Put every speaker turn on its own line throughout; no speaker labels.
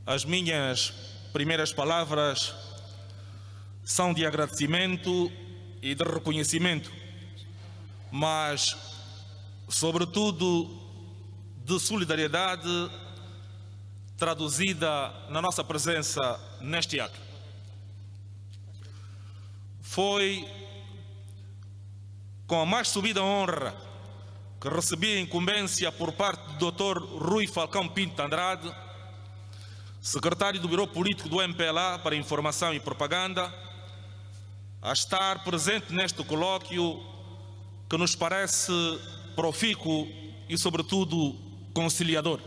As minhas primeiras palavras são de agradecimento e de reconhecimento, mas, sobretudo, de solidariedade traduzida na nossa presença neste ato. Foi com a mais subida honra que recebi a incumbência por parte do Dr. Rui Falcão Pinto Andrade, secretário do Biro Político do MPLA para Informação e Propaganda, a estar presente neste colóquio que nos parece profícuo e, sobretudo, conciliador.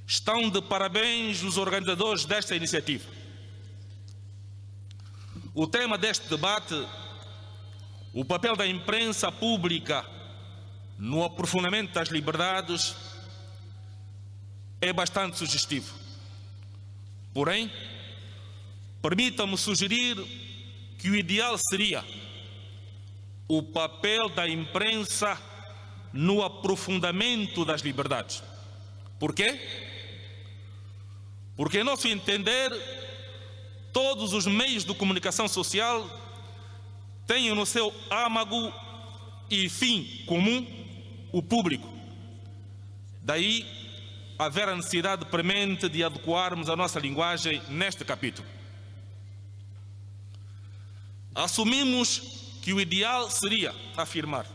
Estão de parabéns os organizadores desta iniciativa. O tema deste debate, o papel da imprensa pública no aprofundamento das liberdades, é bastante sugestivo. Porém, permita-me sugerir que o ideal seria o papel da imprensa no aprofundamento das liberdades. Por quê? Porque, em nosso entender, todos os meios de comunicação social têm no seu âmago e fim comum o público. Daí haver a necessidade premente de adequarmos a nossa linguagem neste capítulo. Assumimos que o ideal seria afirmar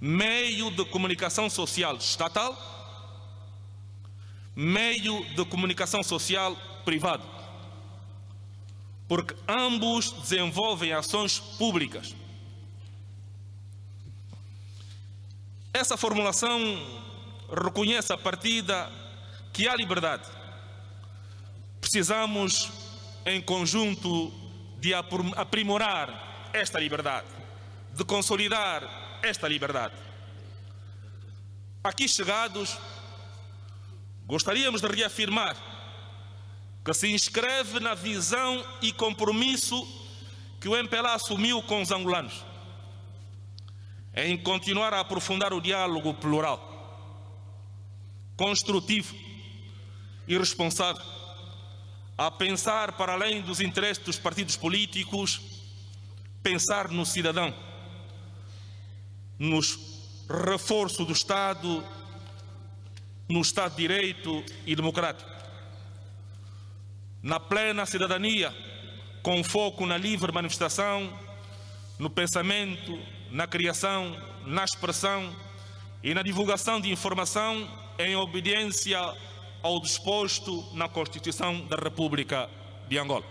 meio de comunicação social estatal, meio de comunicação social privado, porque ambos desenvolvem ações públicas. Essa formulação reconhece a partida que há liberdade. Precisamos, em conjunto, de aprimorar esta liberdade, de consolidar esta liberdade. Aqui chegados, gostaríamos de reafirmar que se inscreve na visão e compromisso que o MPLA assumiu com os angolanos, em continuar a aprofundar o diálogo plural, construtivo e responsável, a pensar para além dos interesses dos partidos políticos, pensar no cidadão, no reforço do Estado, no Estado de Direito e democrático, na plena cidadania, com foco na livre manifestação, no pensamento, na criação, na expressão e na divulgação de informação em obediência ao disposto na Constituição da República de Angola.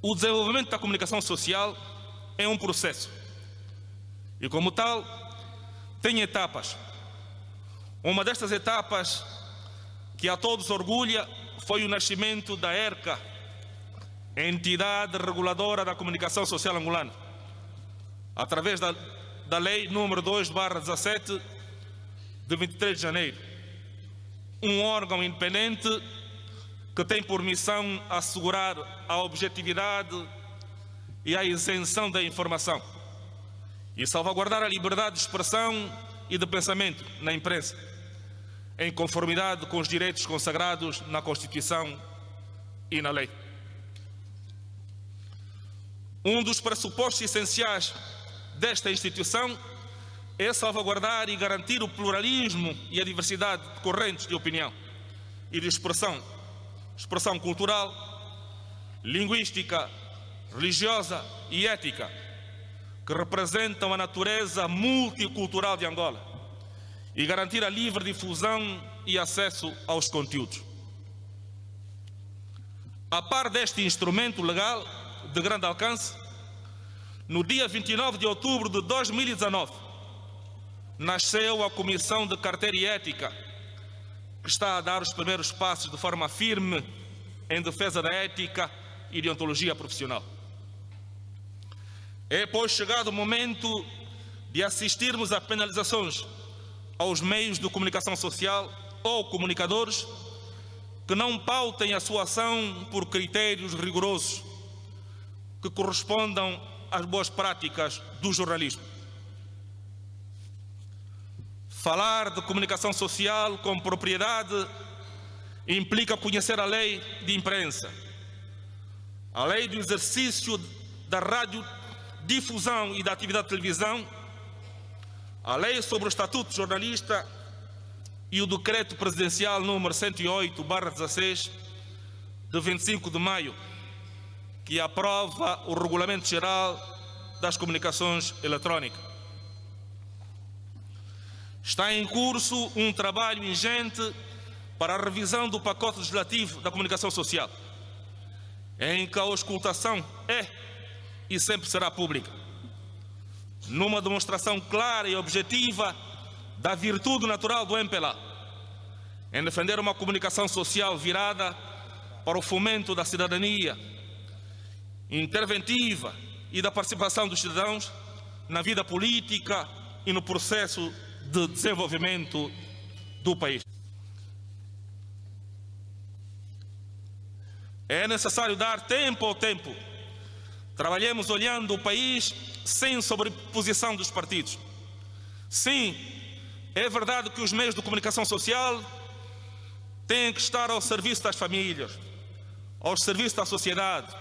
O desenvolvimento da comunicação social é um processo e, como tal, tem etapas. Uma destas etapas, que a todos orgulha, foi o nascimento da ERCA, Entidade Reguladora da Comunicação Social Angolana, através da Lei número 2/17, de 23 de janeiro. Um órgão independente que tem por missão assegurar a objetividade e a isenção da informação e salvaguardar a liberdade de expressão e de pensamento na imprensa, em conformidade com os direitos consagrados na Constituição e na lei. Um dos pressupostos essenciais desta instituição é salvaguardar e garantir o pluralismo e a diversidade de correntes de opinião e de expressão cultural, linguística, religiosa e ética, que representam a natureza multicultural de Angola, e garantir a livre difusão e acesso aos conteúdos. A par deste instrumento legal de grande alcance, no dia 29 de outubro de 2019, nasceu a Comissão de Carteira e Ética, que está a dar os primeiros passos de forma firme em defesa da ética e deontologia profissional. É, pois, chegado o momento de assistirmos a penalizações aos meios de comunicação social ou comunicadores que não pautem a sua ação por critérios rigorosos que correspondam às boas práticas do jornalismo. Falar de comunicação social com propriedade implica conhecer a lei de imprensa, a lei do exercício da radiodifusão e da atividade de televisão, a lei sobre o Estatuto de Jornalista e o Decreto Presidencial número 108/16, de 25 de maio, que aprova o Regulamento Geral das Comunicações Eletrónicas. Está em curso um trabalho ingente para a revisão do pacote legislativo da comunicação social, em que a auscultação é e sempre será pública, numa demonstração clara e objetiva da virtude natural do MPLA, em defender uma comunicação social virada para o fomento da cidadania, interventiva e da participação dos cidadãos na vida política e no processo de desenvolvimento do país. É necessário dar tempo ao tempo. Trabalhemos olhando o país sem sobreposição dos partidos. Sim, é verdade que os meios de comunicação social têm que estar ao serviço das famílias, ao serviço da sociedade,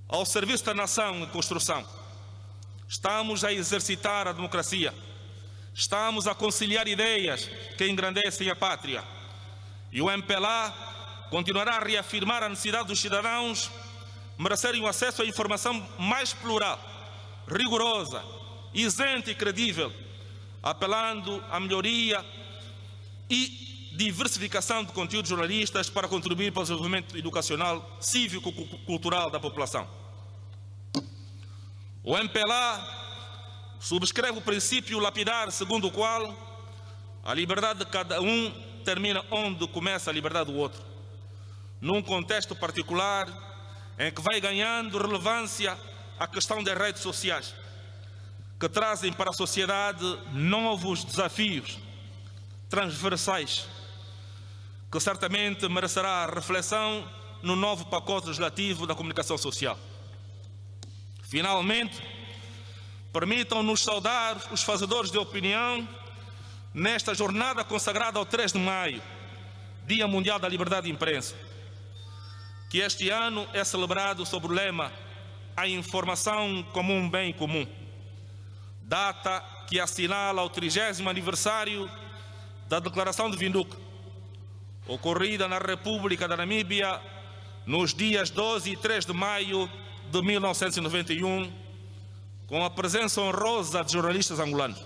ao serviço da nação em construção. Estamos a exercitar a democracia. Estamos a conciliar ideias que engrandecem a pátria. E o MPLA continuará a reafirmar a necessidade dos cidadãos merecerem o acesso à informação mais plural, rigorosa, isenta e credível, apelando à melhoria e diversificação de conteúdos jornalistas para contribuir para o desenvolvimento educacional, cívico-cultural da população. O MPLA subscreve o princípio lapidar segundo o qual a liberdade de cada um termina onde começa a liberdade do outro, num contexto particular em que vai ganhando relevância a questão das redes sociais, que trazem para a sociedade novos desafios transversais, que certamente merecerá reflexão no novo pacote legislativo da comunicação social. Finalmente, permitam-nos saudar os fazedores de opinião nesta jornada consagrada ao 3 de maio, Dia Mundial da Liberdade de Imprensa, que este ano é celebrado sob o lema "A informação como um bem comum", data que assinala o 30º aniversário da Declaração de Windhoek, ocorrida na República da Namíbia nos dias 12 e 3 de maio de 1991, com a presença honrosa de jornalistas angolanos.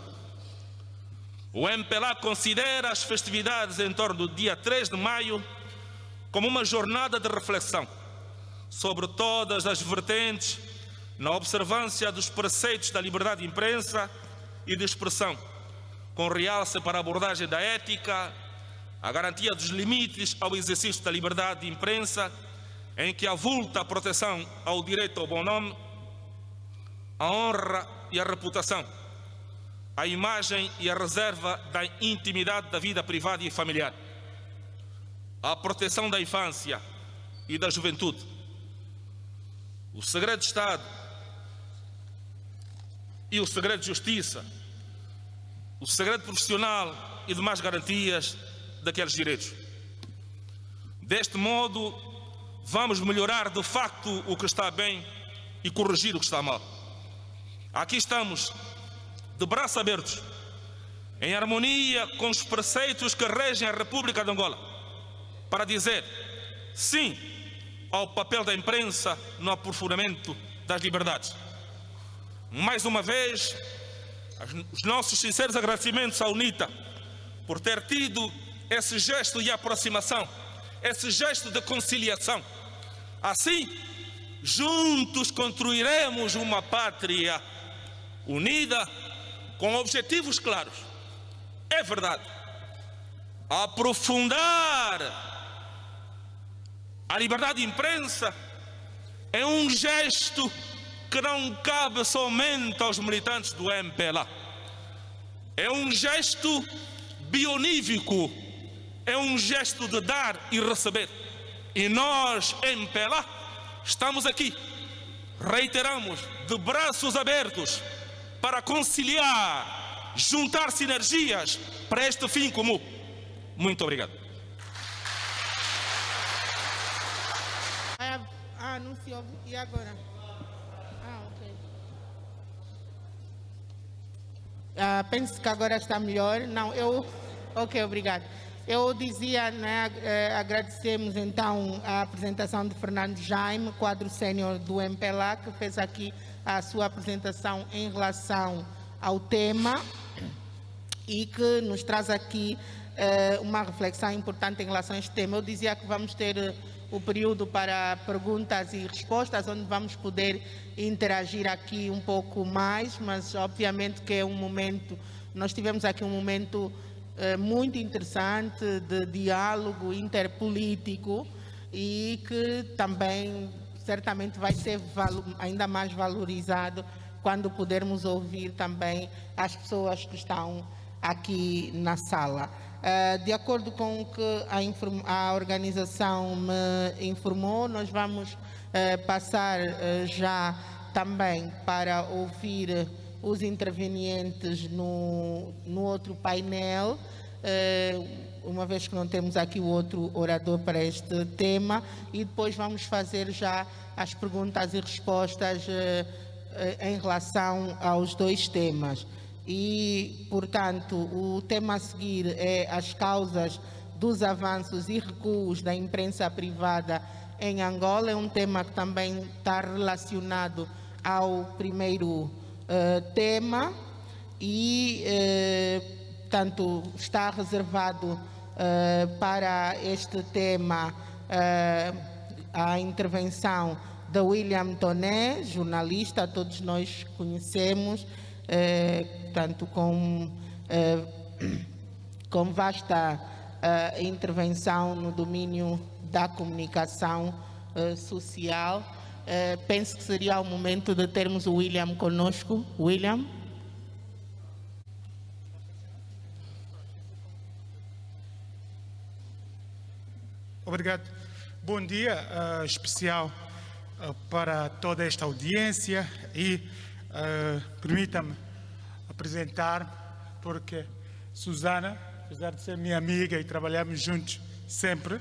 O MPLA considera as festividades em torno do dia 3 de maio como uma jornada de reflexão sobre todas as vertentes na observância dos preceitos da liberdade de imprensa e de expressão, com realce para a abordagem da ética, a garantia dos limites ao exercício da liberdade de imprensa, em que avulta a proteção ao direito ao bom nome, a honra e a reputação, a imagem e a reserva da intimidade da vida privada e familiar, a proteção da infância e da juventude, o segredo de Estado e o segredo de justiça, o segredo profissional e demais garantias daqueles direitos. Deste modo, vamos melhorar de facto o que está bem e corrigir o que está mal. Aqui estamos, de braços abertos, em harmonia com os preceitos que regem a República de Angola, para dizer sim ao papel da imprensa no aprofundamento das liberdades. Mais uma vez, os nossos sinceros agradecimentos à UNITA por ter tido esse gesto de aproximação, esse gesto de conciliação. Assim, juntos construiremos uma pátria unida com objetivos claros. É verdade, aprofundar a liberdade de imprensa é um gesto que não cabe somente aos militantes do MPLA. É um gesto bionívico, é um gesto de dar e receber. E nós, MPLA, estamos aqui, reiteramos, de braços abertos para conciliar juntar sinergias para este fim comum. Muito obrigado.
Não se ouve. E agora? Ok. Penso que agora está melhor. Não, Ok, obrigado. Eu dizia, né, agradecemos então a apresentação de Fernando Jaime, quadro sénior do MPLA, que fez aqui a sua apresentação em relação ao tema e que nos traz aqui uma reflexão importante em relação a este tema. Eu dizia que vamos ter o período para perguntas e respostas, onde vamos poder interagir aqui um pouco mais, mas obviamente que é um momento, nós tivemos aqui um momento muito interessante de diálogo interpolítico e que também certamente vai ser ainda mais valorizado quando pudermos ouvir também as pessoas que estão aqui na sala. De acordo com o que a organização me informou, nós vamos passar já também para ouvir os intervenientes no outro painel, uma vez que não temos aqui o outro orador para este tema, e depois vamos fazer já as perguntas e respostas em relação aos dois temas. E, portanto, o tema a seguir é as causas dos avanços e recuos da imprensa privada em Angola. É um tema que também está relacionado ao primeiro tema e, portanto, está reservado para este tema a intervenção de William Toné, jornalista, todos nós conhecemos, portanto, com vasta intervenção no domínio da comunicação social. Penso que seria o momento de termos o William conosco. William?
Obrigado. Bom dia especial para toda esta audiência e permita-me apresentar, porque Susana, apesar de ser minha amiga e trabalhamos juntos sempre,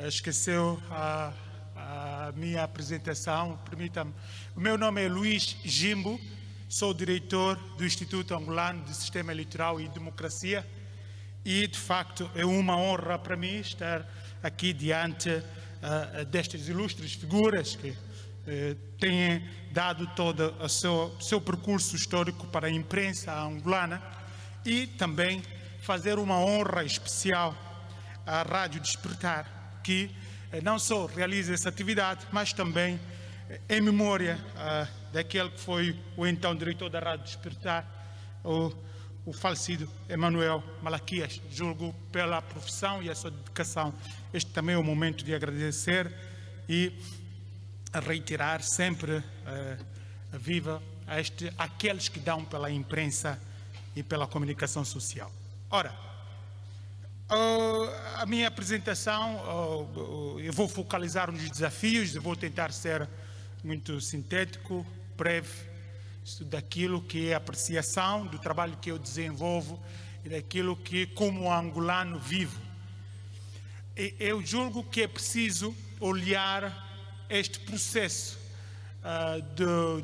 esqueceu a minha apresentação. Permita-me. O meu nome é Luís Jimbo, sou diretor do Instituto Angolano de Sistema Eleitoral e Democracia e, de facto, é uma honra para mim estar aqui diante destas ilustres figuras que têm dado todo o seu percurso histórico para a imprensa angolana e também fazer uma honra especial à Rádio Despertar, que não só realiza essa atividade, mas também em memória daquele que foi o então diretor da Rádio Despertar, o falecido Emanuel Malaquias. Julgo pela profissão e a sua dedicação. Este também é o momento de agradecer e reiterar sempre viva aqueles que dão pela imprensa e pela comunicação social. Ora, a minha apresentação, eu vou focalizar nos desafios, eu vou tentar ser muito sintético, breve, daquilo que é a apreciação do trabalho que eu desenvolvo e daquilo que, como angolano, vivo. Eu julgo que é preciso olhar este processo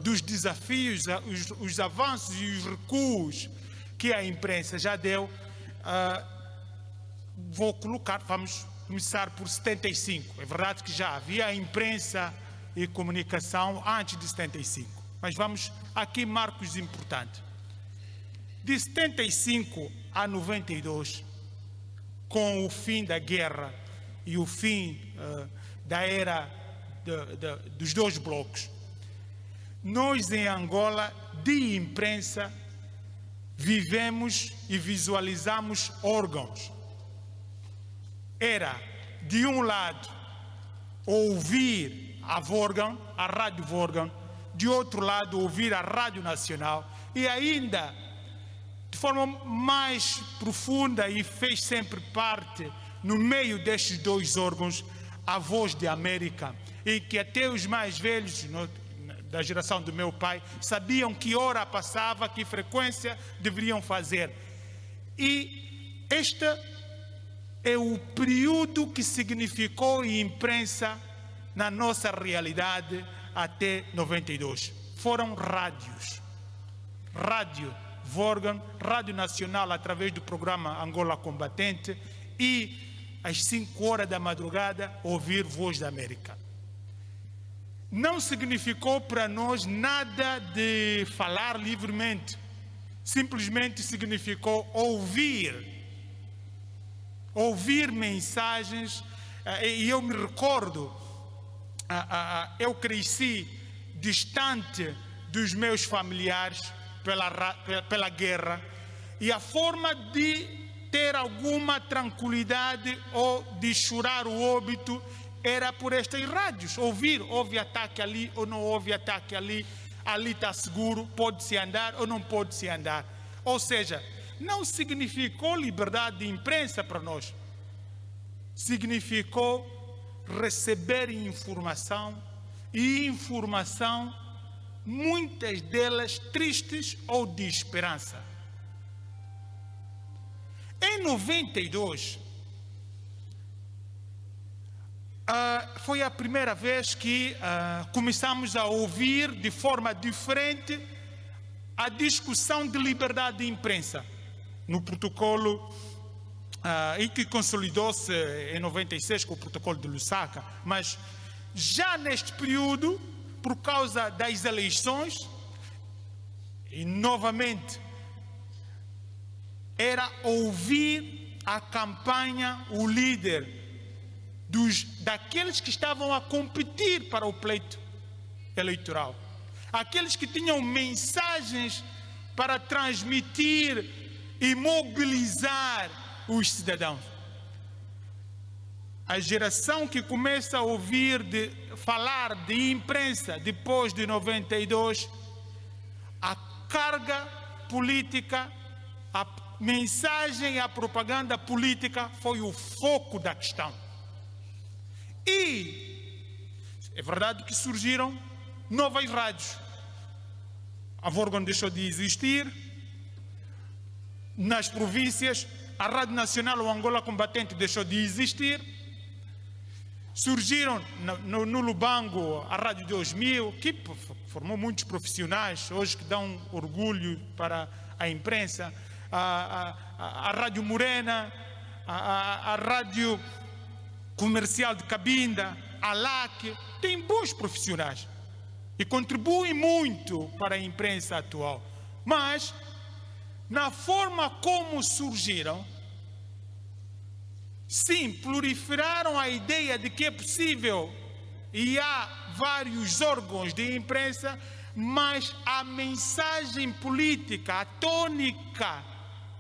dos desafios, os avanços e os recuos que a imprensa já deu. Vamos começar por 75. É verdade que já havia imprensa e comunicação antes de 75. Mas vamos aqui marcos importantes. De 75 a 92, com o fim da guerra e o fim da era dos dois blocos, nós em Angola, de imprensa, vivemos e visualizamos órgãos. Era, de um lado, ouvir a Vorgan, a Rádio Vorgan, de outro lado, ouvir a Rádio Nacional e ainda, de forma mais profunda e fez sempre parte, no meio destes dois órgãos, a Voz de América, em que até os mais velhos da geração do meu pai, sabiam que hora passava, que frequência deveriam fazer. E este é o período que significou a imprensa na nossa realidade até 92. Foram rádios. Rádio Vorgan, Rádio Nacional através do programa Angola Combatente e às 5 horas da madrugada ouvir Voz da América. Não significou para nós nada de falar livremente. Simplesmente significou ouvir mensagens. E eu me recordo, eu cresci distante dos meus familiares pela guerra, e a forma de ter alguma tranquilidade ou de chorar o óbito era por estas rádios. Houve ataque ali ou não houve ataque ali, ali está seguro, pode-se andar ou não pode-se andar. Ou seja, não significou liberdade de imprensa para nós. Significou receber informação, e informação, muitas delas tristes ou de esperança. Em 92, foi a primeira vez que começamos a ouvir de forma diferente a discussão de liberdade de imprensa no protocolo e que consolidou-se em 96 com o protocolo de Lusaka. Mas já neste período, por causa das eleições, e novamente era ouvir a campanha, o líder daqueles que estavam a competir para o pleito eleitoral, aqueles que tinham mensagens para transmitir e mobilizar os cidadãos. A geração que começa a ouvir falar de imprensa depois de 92, a carga política, a mensagem e a propaganda política foi o foco da questão. E é verdade que surgiram novas rádios. A Vorgan deixou de existir. Nas províncias, a Rádio Nacional, o Angola Combatente, deixou de existir. Surgiram no Lubango a Rádio 2000, que formou muitos profissionais hoje que dão orgulho para a imprensa. A Rádio Morena, a Rádio Comercial de Cabinda, a LAC, tem bons profissionais e contribuem muito para a imprensa atual. Mas, na forma como surgiram, sim, proliferaram a ideia de que é possível e há vários órgãos de imprensa, mas a mensagem política, a tônica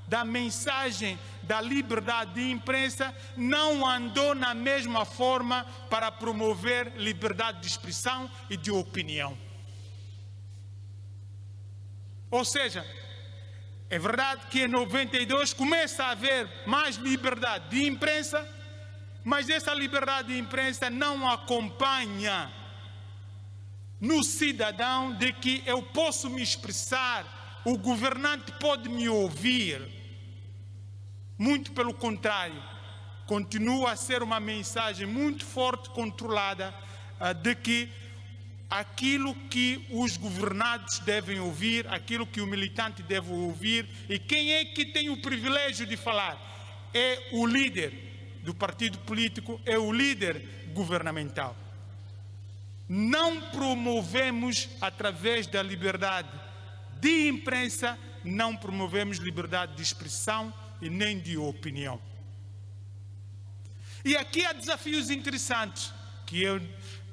da mensagem da liberdade de imprensa não andou na mesma forma para promover liberdade de expressão e de opinião. Ou seja, é verdade que em 92 começa a haver mais liberdade de imprensa, mas essa liberdade de imprensa não acompanha no cidadão de que eu posso me expressar, o governante pode me ouvir. Muito pelo contrário, continua a ser uma mensagem muito forte, controlada, de que aquilo que os governados devem ouvir, aquilo que o militante deve ouvir, e quem é que tem o privilégio de falar? É o líder do partido político, é o líder governamental. Não promovemos, através da liberdade de imprensa, não promovemos liberdade de expressão e nem de opinião. E aqui há desafios interessantes, que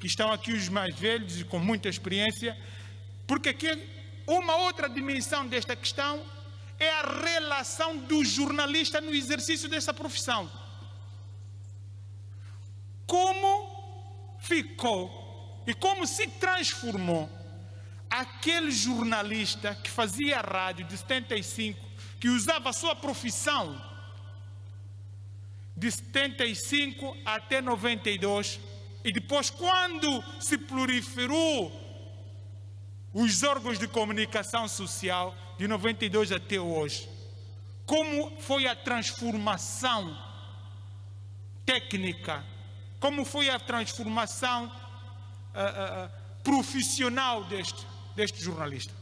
estão aqui os mais velhos e com muita experiência, porque aqui uma outra dimensão desta questão é a relação do jornalista no exercício dessa profissão. Como ficou e como se transformou aquele jornalista que fazia rádio de 75, que usava a sua profissão de 75 até 92, e depois, quando se proliferou os órgãos de comunicação social de 92 até hoje. Como foi a transformação técnica, como foi a transformação profissional deste jornalista?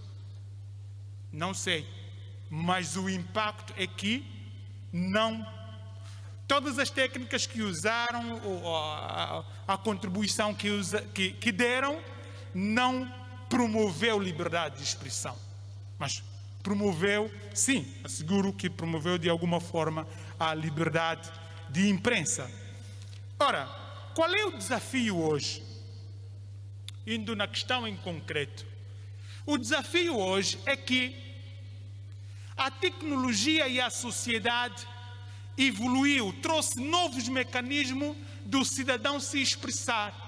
Não sei, mas o impacto é que não. Todas as técnicas que usaram, a contribuição que deram, não promoveu liberdade de expressão. Mas promoveu, sim, asseguro que promoveu de alguma forma a liberdade de imprensa. Ora, qual é o desafio hoje? Indo na questão em concreto. O desafio hoje é que a tecnologia e a sociedade evoluiu, trouxe novos mecanismos do cidadão se expressar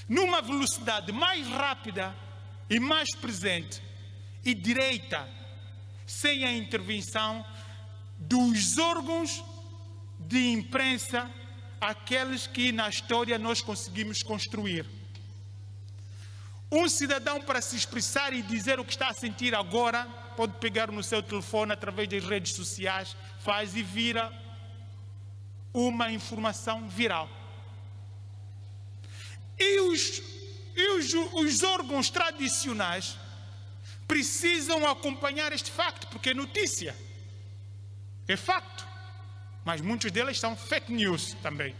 numa velocidade mais rápida e mais presente e direita, sem a intervenção dos órgãos de imprensa, aqueles que na história nós conseguimos construir. Um cidadão, para se expressar e dizer o que está a sentir agora, pode pegar no seu telefone através das redes sociais, faz e vira uma informação viral. E os órgãos tradicionais precisam acompanhar este facto, porque é notícia, é facto, mas muitos deles são fake news também.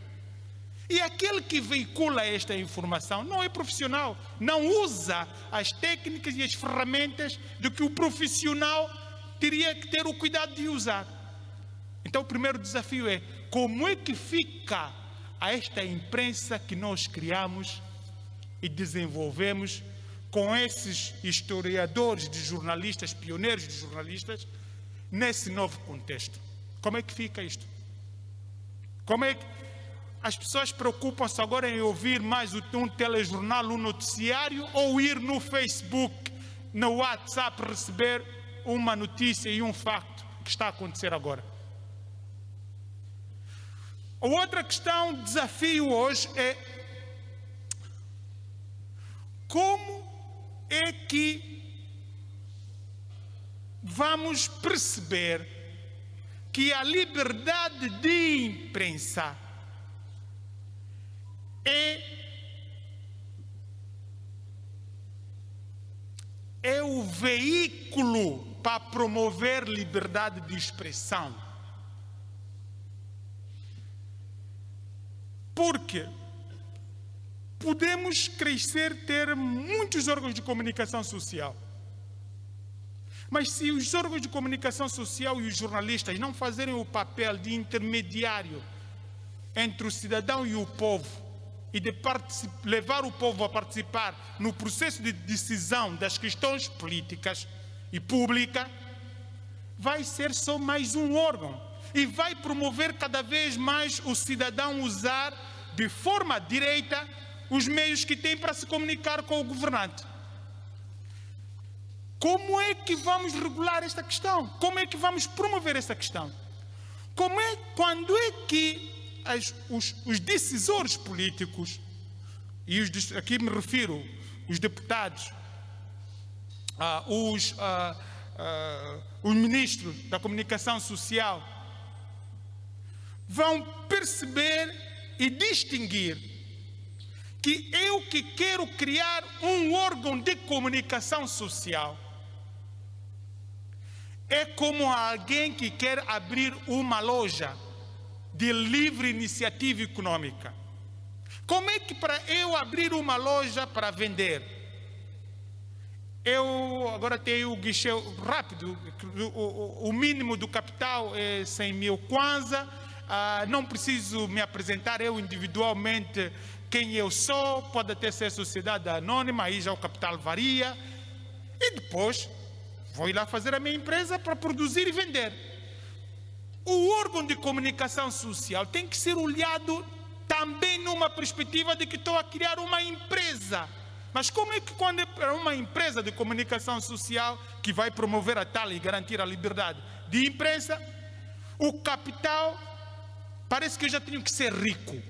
E aquele que veicula esta informação não é profissional, não usa as técnicas e as ferramentas de que o profissional teria que ter o cuidado de usar. Então o primeiro desafio é: como é que fica esta imprensa que nós criamos e desenvolvemos com esses historiadores de jornalistas, pioneiros de jornalistas, nesse novo contexto? Como é que fica isto? Como é que as pessoas preocupam-se agora em ouvir mais um telejornal, um noticiário, ou ir no Facebook, no WhatsApp, receber uma notícia e um facto que está a acontecer agora? A outra questão, desafio hoje é: como é que vamos perceber que a liberdade de imprensa é o veículo para promover liberdade de expressão? Porque podemos crescer, ter muitos órgãos de comunicação social, mas se os órgãos de comunicação social e os jornalistas não fazerem o papel de intermediário entre o cidadão e o povo, e de levar o povo a participar no processo de decisão das questões políticas e públicas, vai ser só mais um órgão e vai promover cada vez mais o cidadão usar de forma direita os meios que tem para se comunicar com o governante. Como é que vamos regular esta questão? Como é que vamos promover esta questão? Quando é que os decisores políticos, e aqui me refiro os deputados, os ministros da comunicação social, vão perceber e distinguir que eu que quero criar um órgão de comunicação social é como alguém que quer abrir uma loja de livre iniciativa econômica? Como é que para eu abrir uma loja para vender, eu agora tenho o guichê rápido, o mínimo do capital é 100 mil kwanza, não preciso me apresentar eu individualmente quem eu sou, pode até ser sociedade anônima, aí já o capital varia, e depois vou ir lá fazer a minha empresa para produzir e vender. O órgão de comunicação social tem que ser olhado também numa perspectiva de que estou a criar uma empresa. Mas como é que quando é uma empresa de comunicação social que vai promover a tal e garantir a liberdade de imprensa, o capital parece que eu já tenho que ser rico.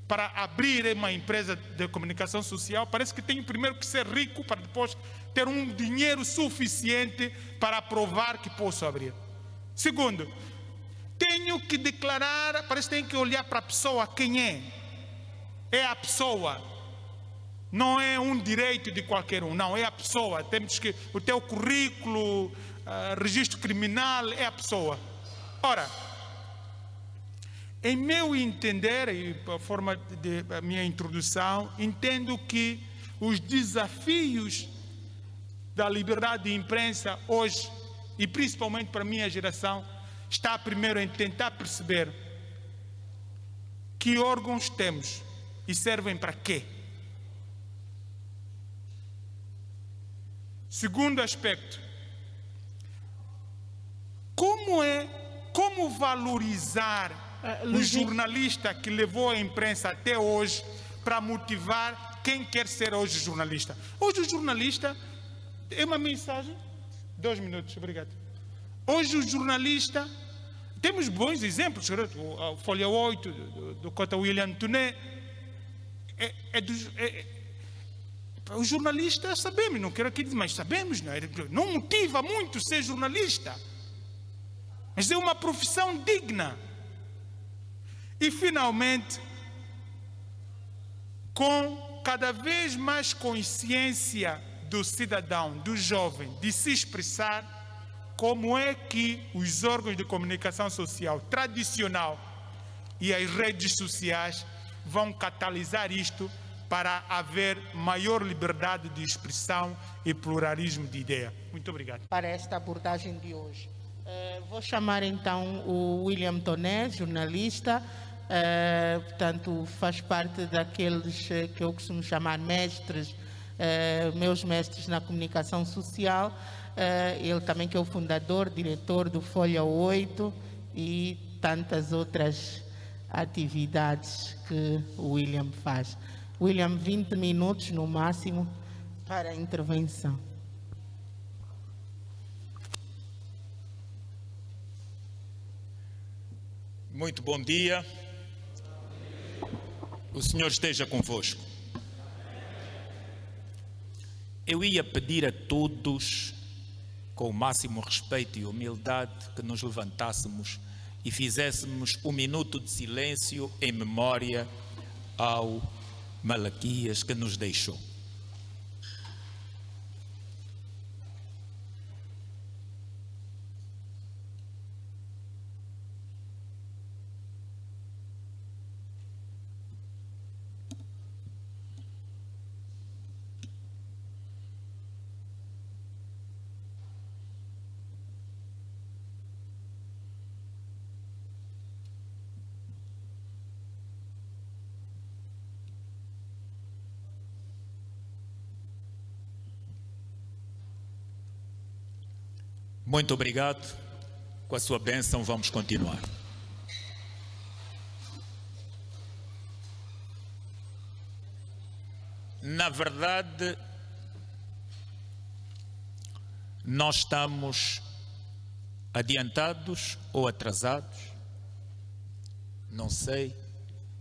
para abrir uma empresa de comunicação social, parece que tenho primeiro que ser rico para depois ter um dinheiro suficiente para provar que posso abrir. Segundo, tenho que declarar, parece que tenho que olhar para a pessoa quem é. É a pessoa. Não é um direito de qualquer um, não, é a pessoa. Temos que, o teu currículo, registro criminal, é a pessoa. Ora, em meu entender, e a forma da minha introdução, entendo que os desafios da liberdade de imprensa hoje, e principalmente para a minha geração, está primeiro em tentar perceber que órgãos temos e servem para quê. Segundo aspecto, como valorizar o jornalista que levou a imprensa até hoje para motivar quem quer ser hoje jornalista. Hoje o jornalista, é uma mensagem, 2 minutos, obrigado. Hoje o jornalista, temos bons exemplos, a Folha 8, do Cota William Tuné, os jornalistas sabemos, não quero aqui dizer, mas sabemos, não motiva muito ser jornalista, mas é uma profissão digna. E finalmente, com cada vez mais consciência do cidadão, do jovem, de se expressar, como é que os órgãos de comunicação social tradicional e as redes sociais vão catalisar isto para haver maior liberdade de expressão e pluralismo de ideia. Muito obrigado.
Para esta abordagem de hoje. Vou chamar então o William Toné, jornalista, portanto faz parte daqueles que eu costumo chamar mestres, meus mestres na comunicação social. Ele também que é o fundador, diretor do Folha 8 e tantas outras atividades que o William faz. William, 20 minutos no máximo para a intervenção.
Muito bom dia. O Senhor esteja convosco. Eu ia pedir a todos, com o máximo respeito e humildade, que nos levantássemos e fizéssemos um minuto de silêncio em memória ao Malaquias que nos deixou. Muito obrigado. Com a sua bênção, vamos continuar. Na verdade, nós estamos adiantados ou atrasados. Não sei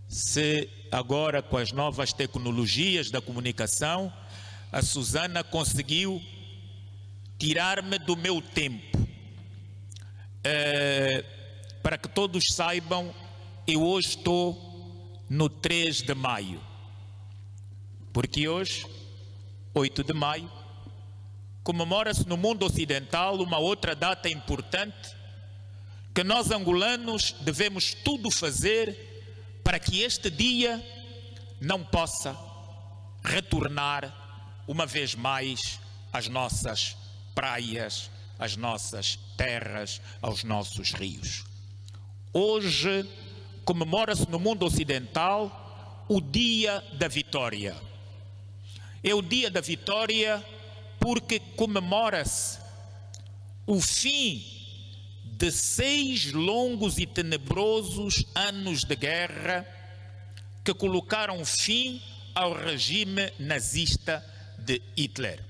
se agora, com as novas tecnologias da comunicação, a Susana conseguiu tirar-me do meu tempo. Para que todos saibam, eu hoje estou no 3 de maio. Porque hoje, 8 de maio, comemora-se no mundo ocidental uma outra data importante que nós angolanos devemos tudo fazer para que este dia não possa retornar uma vez mais às nossas praias, às nossas terras, aos nossos rios. Hoje comemora-se no mundo ocidental o Dia da Vitória. É o Dia da Vitória porque comemora-se o fim de 6 longos e tenebrosos anos de guerra que colocaram fim ao regime nazista de Hitler.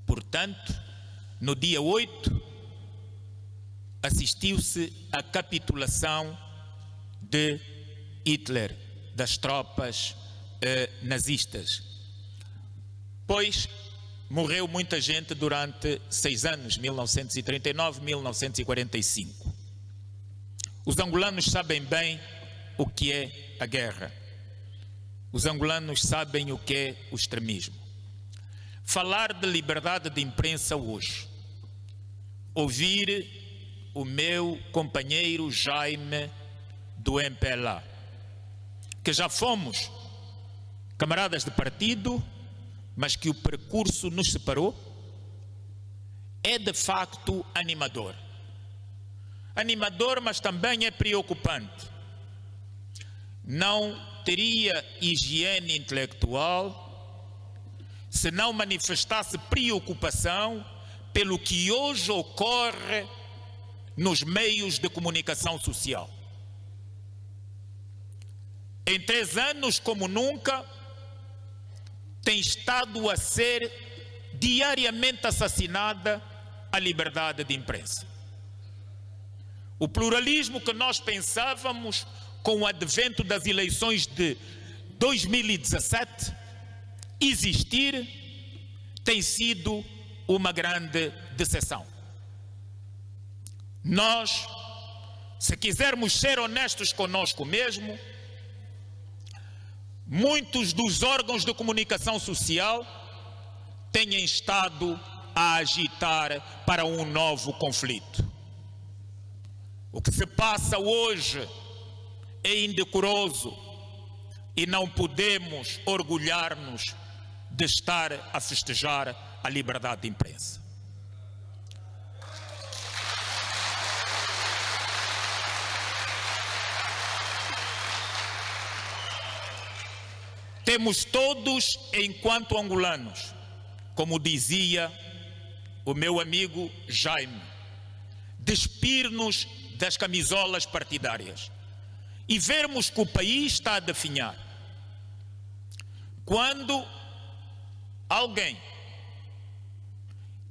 Portanto, no dia 8, assistiu-se à capitulação de Hitler, das tropas nazistas. Pois morreu muita gente durante 6 anos, 1939, 1945. Os angolanos sabem bem o que é a guerra. Os angolanos sabem o que é o extremismo. Falar de liberdade de imprensa hoje, ouvir o meu companheiro Jaime do MPLA, que já fomos camaradas de partido, mas que o percurso nos separou, é de facto animador. Animador, mas também é preocupante. Não teria higiene intelectual se não manifestasse preocupação pelo que hoje ocorre nos meios de comunicação social. Em 3 anos, como nunca, tem estado a ser diariamente assassinada a liberdade de imprensa. O pluralismo que nós pensávamos com o advento das eleições de 2017 existir tem sido uma grande decepção. Nós, se quisermos ser honestos conosco mesmo, muitos dos órgãos de comunicação social têm estado a agitar para um novo conflito. O que se passa hoje é indecoroso e não podemos orgulhar-nos de estar a festejar a liberdade de imprensa. Temos todos, enquanto angolanos, como dizia o meu amigo Jaime, despir-nos das camisolas partidárias e vermos que o país está a definhar. Quando alguém,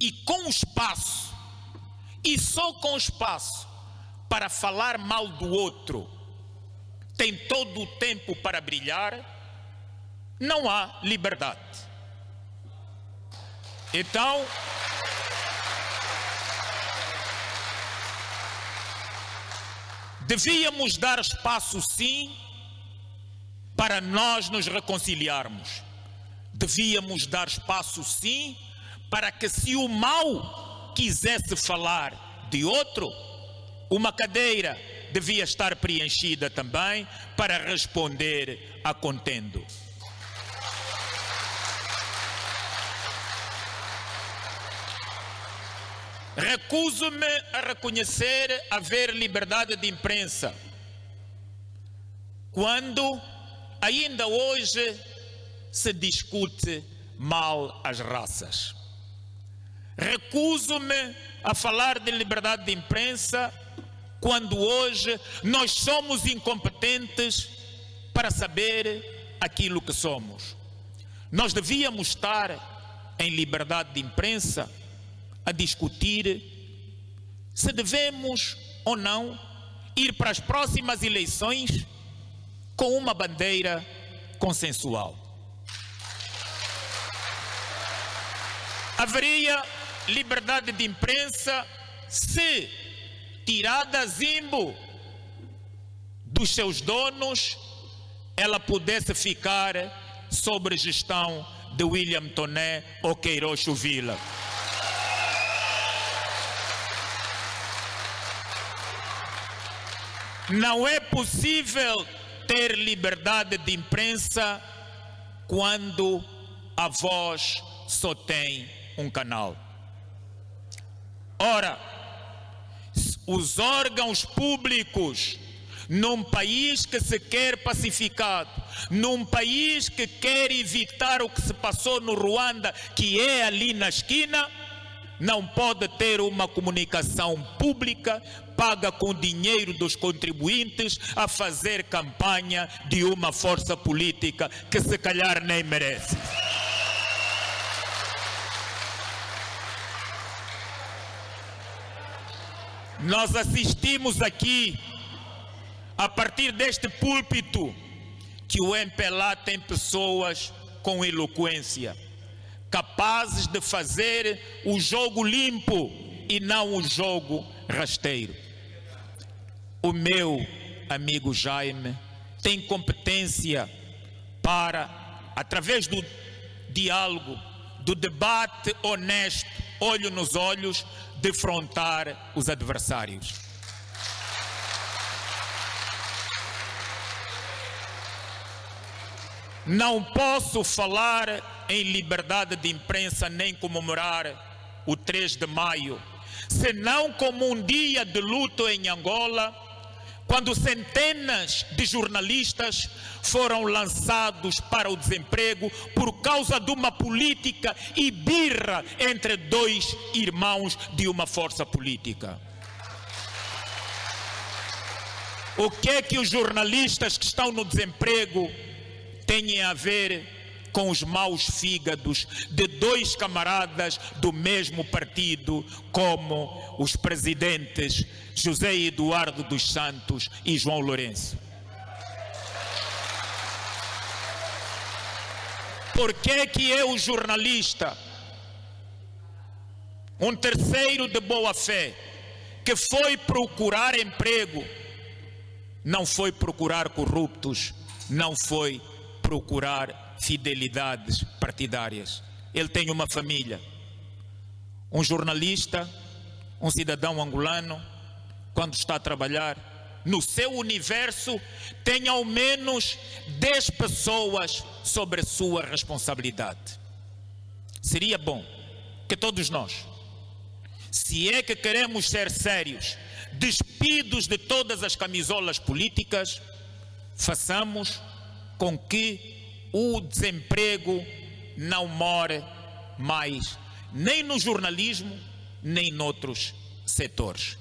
e com espaço, e só com espaço, para falar mal do outro, tem todo o tempo para brilhar, não há liberdade. Então, devíamos dar espaço, sim, para nós nos reconciliarmos. Devíamos dar espaço, sim, para que, se o mal quisesse falar de outro, uma cadeira devia estar preenchida também para responder a contendo. Recuso-me a reconhecer haver liberdade de imprensa quando ainda hoje se discute mal as raças. Recuso-me a falar de liberdade de imprensa quando hoje nós somos incompetentes para saber aquilo que somos. Nós devíamos estar em liberdade de imprensa a discutir se devemos ou não ir para as próximas eleições com uma bandeira consensual. Haveria liberdade de imprensa se, tirada a Zimbo dos seus donos, ela pudesse ficar sob gestão de William Toné ou Queiroz Vila. Não é possível ter liberdade de imprensa quando a voz só tem um canal. Ora, os órgãos públicos, num país que se quer pacificado, num país que quer evitar o que se passou no Ruanda, que é ali na esquina, não pode ter uma comunicação pública paga com dinheiro dos contribuintes a fazer campanha de uma força política que se calhar nem merece. Nós assistimos aqui, a partir deste púlpito, que o MPLA tem pessoas com eloquência, capazes de fazer o jogo limpo e não o jogo rasteiro. O meu amigo Jaime tem competência para, através do diálogo, do debate honesto, olho nos olhos, defrontar os adversários. Não posso falar em liberdade de imprensa nem comemorar o 3 de maio, senão como um dia de luto em Angola, quando centenas de jornalistas foram lançados para o desemprego por causa de uma política e birra entre dois irmãos de uma força política. O que é que os jornalistas que estão no desemprego têm a ver com os maus fígados de dois camaradas do mesmo partido, como os presidentes José Eduardo dos Santos e João Lourenço? Por que que eu, jornalista, um terceiro de boa fé, que foi procurar emprego, não foi procurar corruptos, não foi procurar fidelidades partidárias? Ele tem uma família. Um jornalista, um cidadão angolano, quando está a trabalhar, no seu universo tem ao menos 10 pessoas sobre a sua responsabilidade. Seria bom que todos nós, se é que queremos ser sérios, despidos de todas as camisolas políticas, façamos com que o desemprego não more mais, nem no jornalismo, nem noutros setores.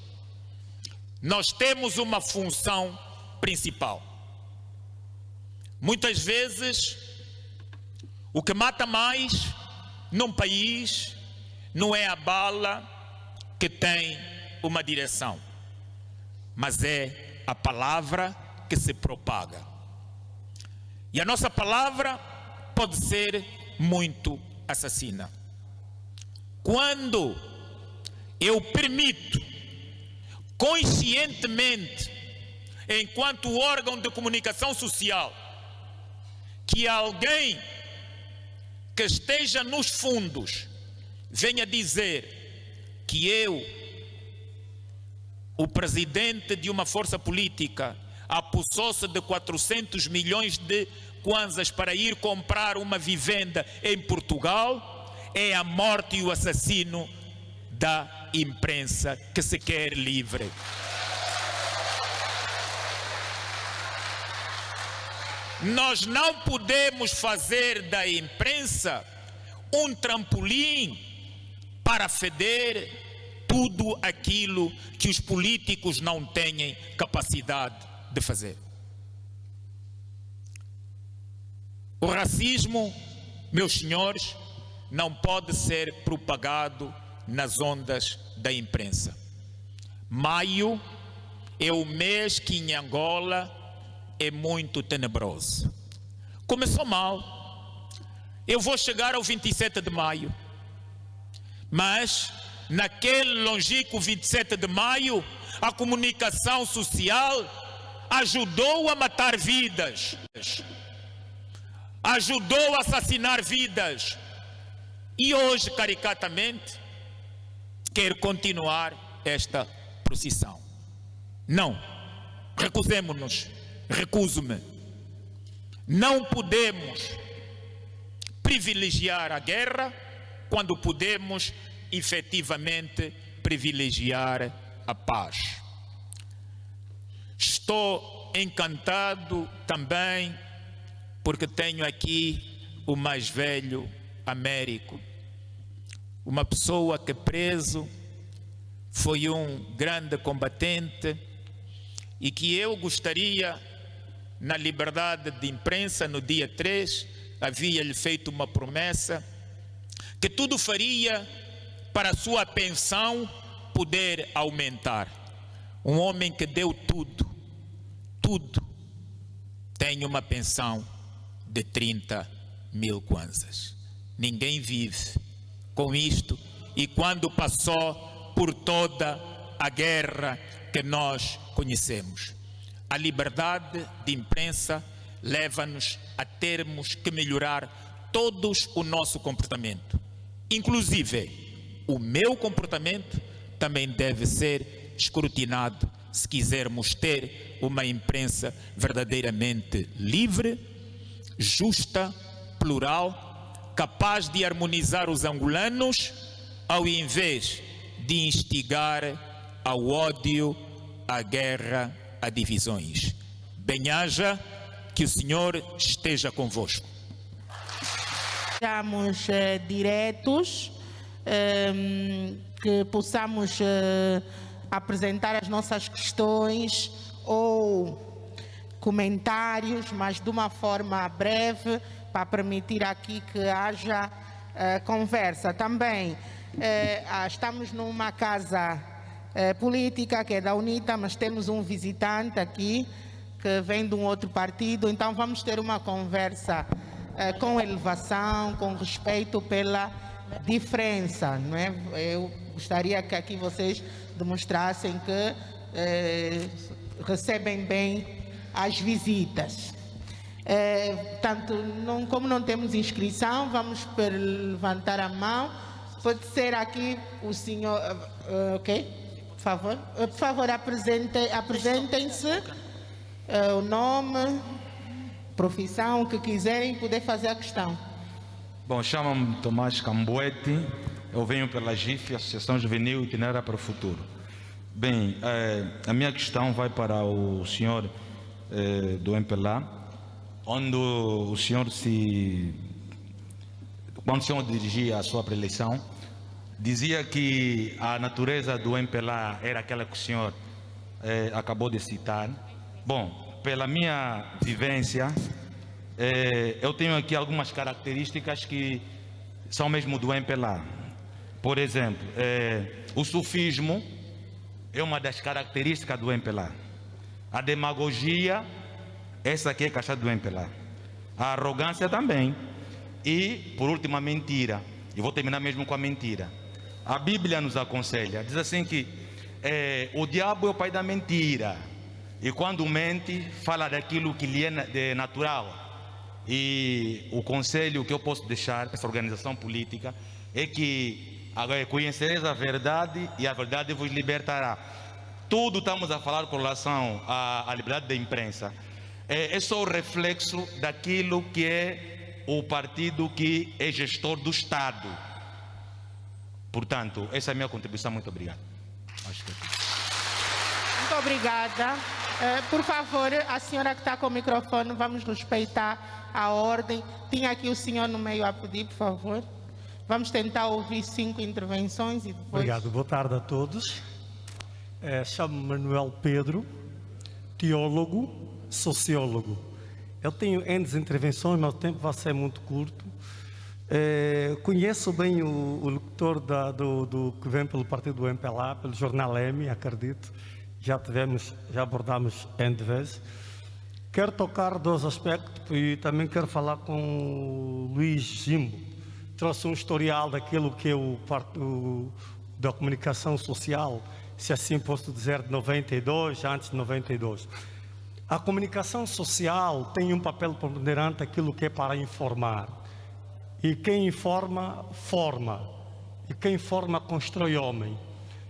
Nós temos uma função principal. Muitas vezes, o que mata mais num país não é a bala que tem uma direção, mas é a palavra que se propaga. E a nossa palavra pode ser muito assassina. Quando eu permito, conscientemente, enquanto órgão de comunicação social, que alguém que esteja nos fundos venha dizer que eu, o presidente de uma força política, apossou-se de 400 milhões de kwanzas para ir comprar uma vivenda em Portugal, é a morte e o assassino da imprensa que se quer livre. Nós não podemos fazer da imprensa um trampolim para feder tudo aquilo que os políticos não têm capacidade de fazer. O racismo, meus senhores, não pode ser propagado nas ondas da imprensa. Maio é o mês que em Angola é muito tenebroso. Começou mal. Eu vou chegar ao 27 de maio. Mas naquele longínquo 27 de maio, a comunicação social ajudou a matar vidas, ajudou a assassinar vidas, e hoje, caricatamente, quer continuar esta procissão. Não, recusemo-nos, recuso-me. Não podemos privilegiar a guerra quando podemos efetivamente privilegiar a paz. Estou encantado também porque tenho aqui o mais velho Américo, uma pessoa que preso foi um grande combatente e que eu gostaria, na liberdade de imprensa, no dia 3, havia-lhe feito uma promessa que tudo faria para a sua pensão poder aumentar. Um homem que deu tudo, tudo, tenho uma pensão de 30 mil kwanzas. Ninguém vive com isto, e quando passou por toda a guerra que nós conhecemos, a liberdade de imprensa leva-nos a termos que melhorar todos o nosso comportamento. Inclusive, o meu comportamento também deve ser escrutinado se quisermos ter uma imprensa verdadeiramente livre, justa, plural, capaz de harmonizar os angolanos, ao invés de instigar ao ódio, à guerra, a divisões. Bem-haja, que o Senhor esteja convosco.
Sejamos diretos, que possamos apresentar as nossas questões ou comentários, mas de uma forma breve, para permitir aqui que haja conversa. Também estamos numa casa política, que é da UNITA, mas temos um visitante aqui que vem de um outro partido, então vamos ter uma conversa com elevação, com respeito pela diferença, não é? Eu gostaria que aqui vocês demonstrassem que recebem bem as visitas. Como não temos inscrição, vamos levantar a mão. Pode ser aqui o senhor, ok? Por favor, apresentem-se, o nome, profissão, o que quiserem, poder fazer a questão.
Bom, chamo-me Tomás Cambuete, eu venho pela GIF, Associação Juvenil Itinerária para o Futuro. Bem, a minha questão vai para o senhor do MPLA, onde o senhor quando o senhor dirigia a sua pré-eleição, dizia que a natureza do MPLA era aquela que o senhor acabou de citar. Bom, pela minha vivência, eu tenho aqui algumas características que são mesmo do MPLA. Por exemplo, o sufismo é uma das características do MPLA. A demagogia, essa aqui é caixa do MPLA. A arrogância também. E, por último, a mentira. E vou terminar mesmo com a mentira. A Bíblia nos aconselha, diz assim que o diabo é o pai da mentira. E quando mente, fala daquilo que lhe é natural. E o conselho que eu posso deixar para essa organização política é que conhecereis a verdade e a verdade vos libertará. Tudo estamos a falar com relação à liberdade da imprensa. É só o reflexo daquilo que é o partido que é gestor do Estado. Portanto, essa é a minha contribuição. Muito obrigado.
Muito obrigada. Por favor, a senhora que está com o microfone, vamos respeitar a ordem. Tinha aqui o senhor no meio a pedir, por favor. Vamos tentar ouvir 5 intervenções e depois...
Obrigado. Boa tarde a todos. Chamo-me Manuel Pedro, teólogo, sociólogo. Eu tenho N intervenções, mas o tempo vai ser muito curto. Conheço bem o locutor que vem pelo partido do MPLA, pelo jornal M, acredito. Já abordámos N vezes. Quero tocar 2 aspectos e também quero falar com o Luís Jimbo. Trouxe um historial daquilo que é da comunicação social, se assim posso dizer, de 92, antes de 92. A comunicação social tem um papel preponderante aquilo que é para informar. E quem informa, forma. E quem forma, constrói homem.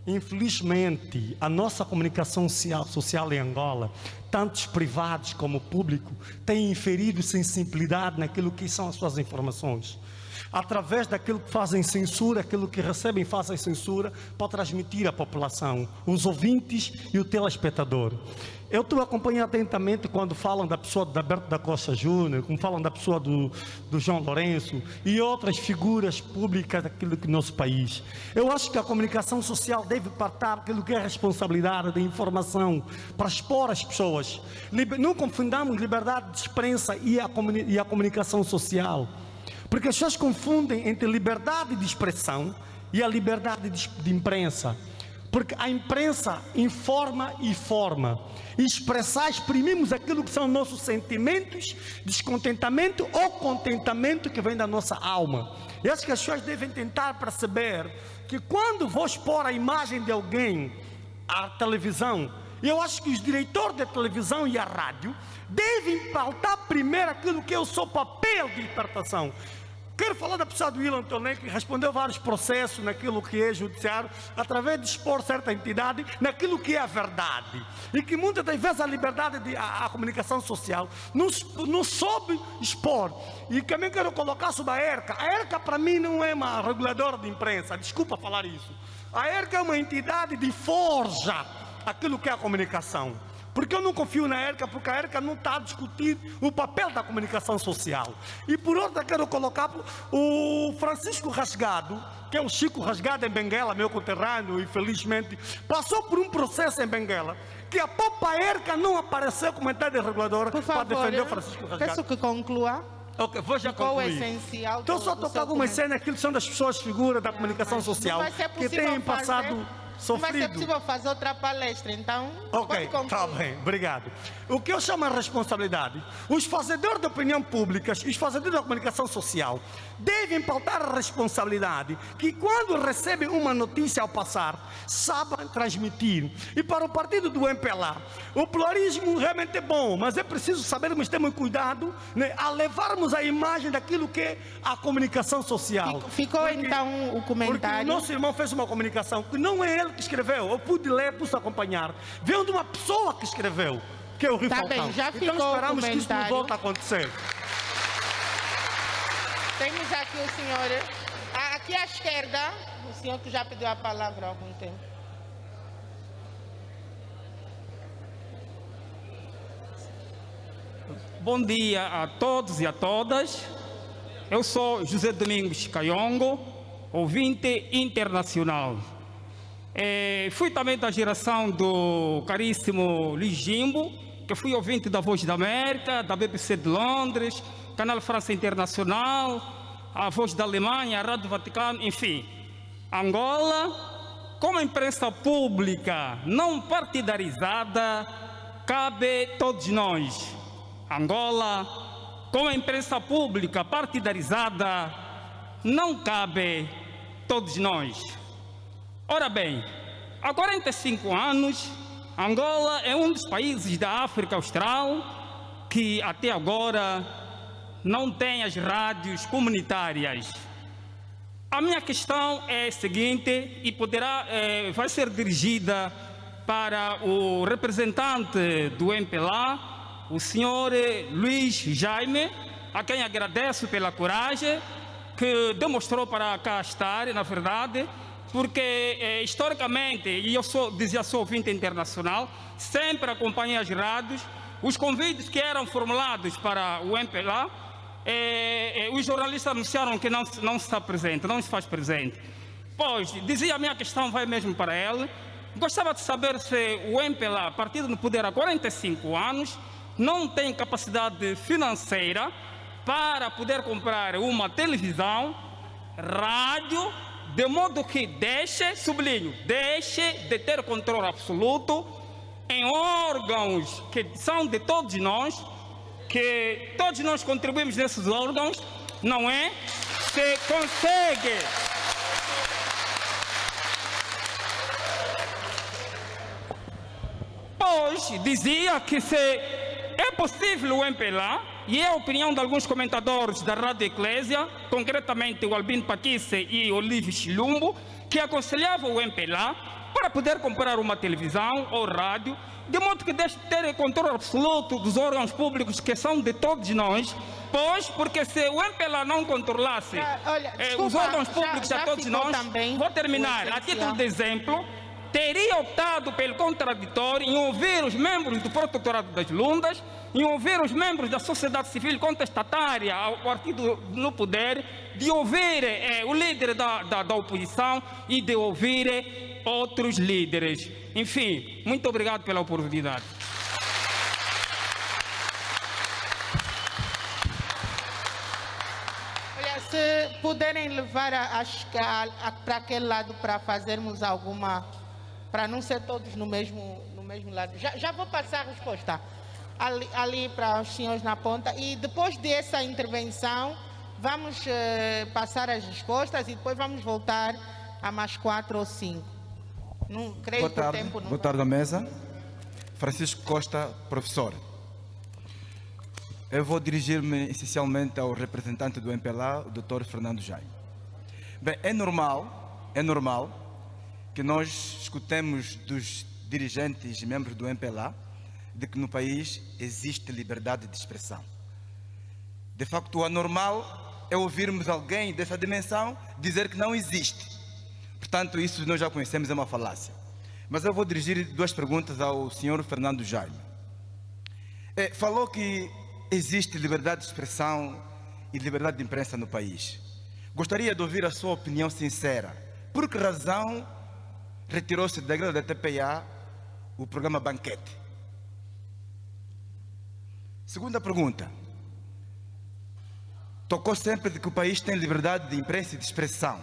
Infelizmente, a nossa comunicação social em Angola, tantos privados como público, têm inferido sensibilidade naquilo que são as suas informações. Através daquilo que fazem censura, aquilo que recebem fazem censura para transmitir à população, os ouvintes e o telespectador. Eu estou acompanhando atentamente quando falam da pessoa de Alberto da Costa Júnior, como falam da pessoa do João Lourenço e outras figuras públicas daquilo que nosso país. Eu acho que a comunicação social deve partir daquilo que é a responsabilidade da informação para expor as pessoas. Não confundamos liberdade de imprensa e a comunicação social. Porque as pessoas confundem entre liberdade de expressão e a liberdade de imprensa. Porque a imprensa informa e forma. Exprimimos aquilo que são nossos sentimentos, descontentamento ou contentamento que vem da nossa alma. E acho que as pessoas devem tentar perceber que quando vou expor a imagem de alguém à televisão, eu acho que os diretores da televisão e a rádio devem pautar primeiro aquilo que é o seu papel de interpretação. Quero falar da pessoa do William Toné, que respondeu vários processos naquilo que é judiciário, através de expor certa entidade naquilo que é a verdade. E que muitas das vezes a liberdade, a comunicação social, não soube expor. E também quero colocar sobre a ERCA. A ERCA para mim não é uma reguladora de imprensa, desculpa falar isso. A ERCA é uma entidade de forja aquilo que é a comunicação. Porque eu não confio na ERCA, porque a ERCA não está a discutir o papel da comunicação social. E por outra, quero colocar o Francisco Rasgado, que é o Chico Rasgado em Benguela, meu conterrâneo, infelizmente, passou por um processo em Benguela, que a própria ERCA não apareceu como entidade reguladora para defender o Francisco Rasgado.
Peço que conclua.
Ok, vou já
Qual o
concluir.
essencial
Então só tocar algumas cenas, aquilo que são das pessoas figuras da comunicação social, que têm passado...
Não vai ser possível fazer outra palestra, então.
Ok, está bem, obrigado. O que eu chamo a responsabilidade, os fazedores de opinião pública, os fazedores da comunicação social, devem pautar a responsabilidade que quando recebem uma notícia ao passar, sabem transmitir. E para o partido do MPLA, o pluralismo realmente é bom, mas é preciso sabermos ter muito cuidado, né, a levarmos a imagem daquilo que é a comunicação social.
Ficou então o comentário.
Porque o nosso irmão fez uma comunicação que não é ele que escreveu, eu pude ler, pude acompanhar. Veio de uma pessoa que escreveu, que é o Rio Falcão.
Bem, já ficou
então esperamos
o
que isso não volte a acontecer.
Temos aqui o senhor, aqui à esquerda, o senhor que já pediu a palavra há algum tempo.
Bom dia a todos e a todas. Eu sou José Domingos Cayongo, ouvinte internacional. Fui também da geração do caríssimo Luís Jimbo, que fui ouvinte da Voz da América, da BBC de Londres, Canal França Internacional, a Voz da Alemanha, a Rádio Vaticano, enfim. Angola, como imprensa pública não partidarizada, cabe todos nós. Angola, como imprensa pública partidarizada, não cabe todos nós. Ora bem, há 45 anos, Angola é um dos países da África Austral que até agora não tem as rádios comunitárias. A minha questão é a seguinte, e vai ser dirigida para o representante do MPLA, o senhor Luís Jaime, a quem agradeço pela coragem que demonstrou para cá estar, na verdade, porque historicamente, e eu sou ouvinte internacional, sempre acompanhei as rádios, os convites que eram formulados para o MPLA, os jornalistas anunciaram que não se está presente, não se faz presente. Pois, dizia a minha questão, vai mesmo para ele, gostava de saber se o MPLA, partido no poder há 45 anos, não tem capacidade financeira para poder comprar uma televisão, rádio, de modo que deixe de ter controle absoluto em órgãos que são de todos nós, que todos nós contribuímos nesses órgãos, não é? Se consegue pois dizia que se é possível o MPLA, e é a opinião de alguns comentadores da Rádio Eclésia, concretamente o Albino Paquisse e Olívio Chilumbo, que aconselhavam o MPLA para poder comprar uma televisão ou rádio, de modo que deixe de ter controle absoluto dos órgãos públicos que são de todos nós, pois, porque se o MPLA não controlasse os órgãos públicos de todos nós, vou terminar, a título de exemplo, teria optado pelo contraditório em ouvir os membros do Protetorado das Lundas, em ouvir os membros da sociedade civil contestatária ao partido no poder, de ouvir o líder da oposição e de ouvir outros líderes. Enfim, muito obrigado pela oportunidade.
Olha, se puderem levar para aquele lado para fazermos alguma para não ser todos no mesmo lado. Já vou passar a resposta ali para os senhores na ponta, e depois dessa intervenção vamos passar as respostas e depois vamos voltar a mais 4 ou 5. Não, creio que o tempo não.
Boa tarde à mesa. Francisco Costa, professor. Eu vou dirigir-me essencialmente ao representante do MPLA, o Dr. Fernando Jaime. Bem, é normal que nós escutemos dos dirigentes e membros do MPLA de que no país existe liberdade de expressão. De facto, o anormal é ouvirmos alguém dessa dimensão dizer que não existe. Portanto, isso nós já conhecemos, é uma falácia. Mas eu vou dirigir 2 perguntas ao senhor Fernando Jaime. Falou que existe liberdade de expressão e liberdade de imprensa no país. Gostaria de ouvir a sua opinião sincera. Por que razão retirou-se da grade da TPA o programa Banquete? Segunda pergunta. Tocou sempre de que o país tem liberdade de imprensa e de expressão.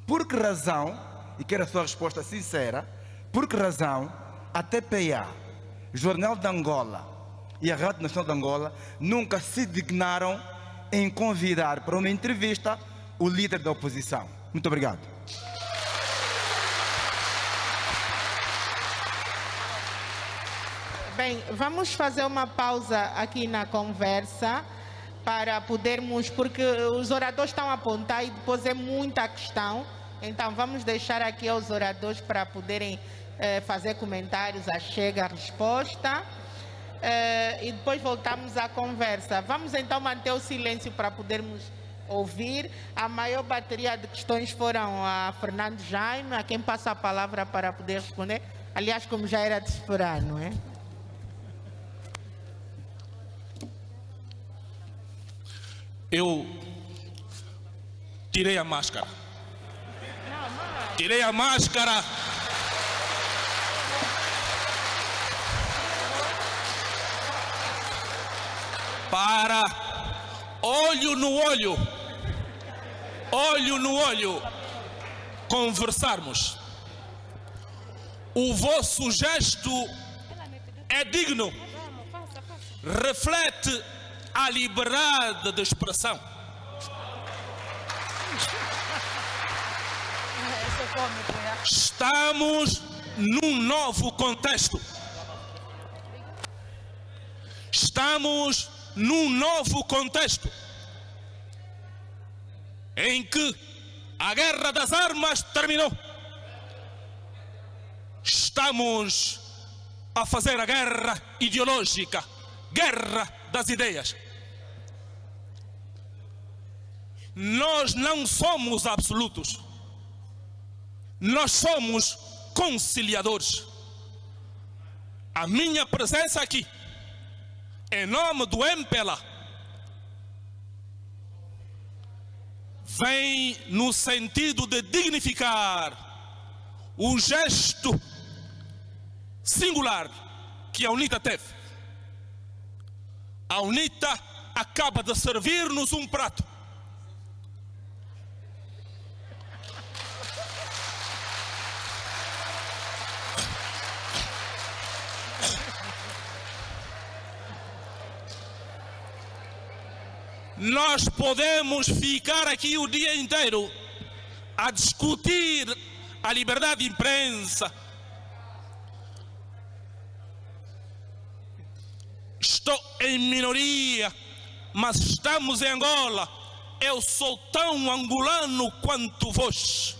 Por que razão, e quero a sua resposta sincera, por que razão a TPA, Jornal de Angola e a Rádio Nacional de Angola nunca se dignaram em convidar para uma entrevista o líder da oposição? Muito obrigado.
Bem, vamos fazer uma pausa aqui na conversa para podermos, porque os oradores estão a apontar e depois é muita questão, então vamos deixar aqui aos oradores para poderem fazer comentários, a chega a resposta, e depois voltamos à conversa. Vamos então manter o silêncio para podermos ouvir. A maior bateria de questões foram a Fernando Jaime, a quem passa a palavra para poder responder. Aliás, como já era de esperar, não é?
Eu tirei a máscara. Tirei a máscara para olho no olho, conversarmos. O vosso gesto é digno, reflete a liberdade de expressão. Estamos num novo contexto. Estamos num novo contexto em que a guerra das armas terminou. Estamos a fazer a guerra ideológica, guerra das ideias. Nós não somos absolutos. Nós somos conciliadores. A minha presença aqui, em nome do MPLA, vem no sentido de dignificar o gesto singular que a UNITA teve. A UNITA acaba de servir-nos um prato. Nós podemos ficar aqui o dia inteiro a discutir a liberdade de imprensa. Estou em minoria, mas estamos em Angola. Eu sou tão angolano quanto vós.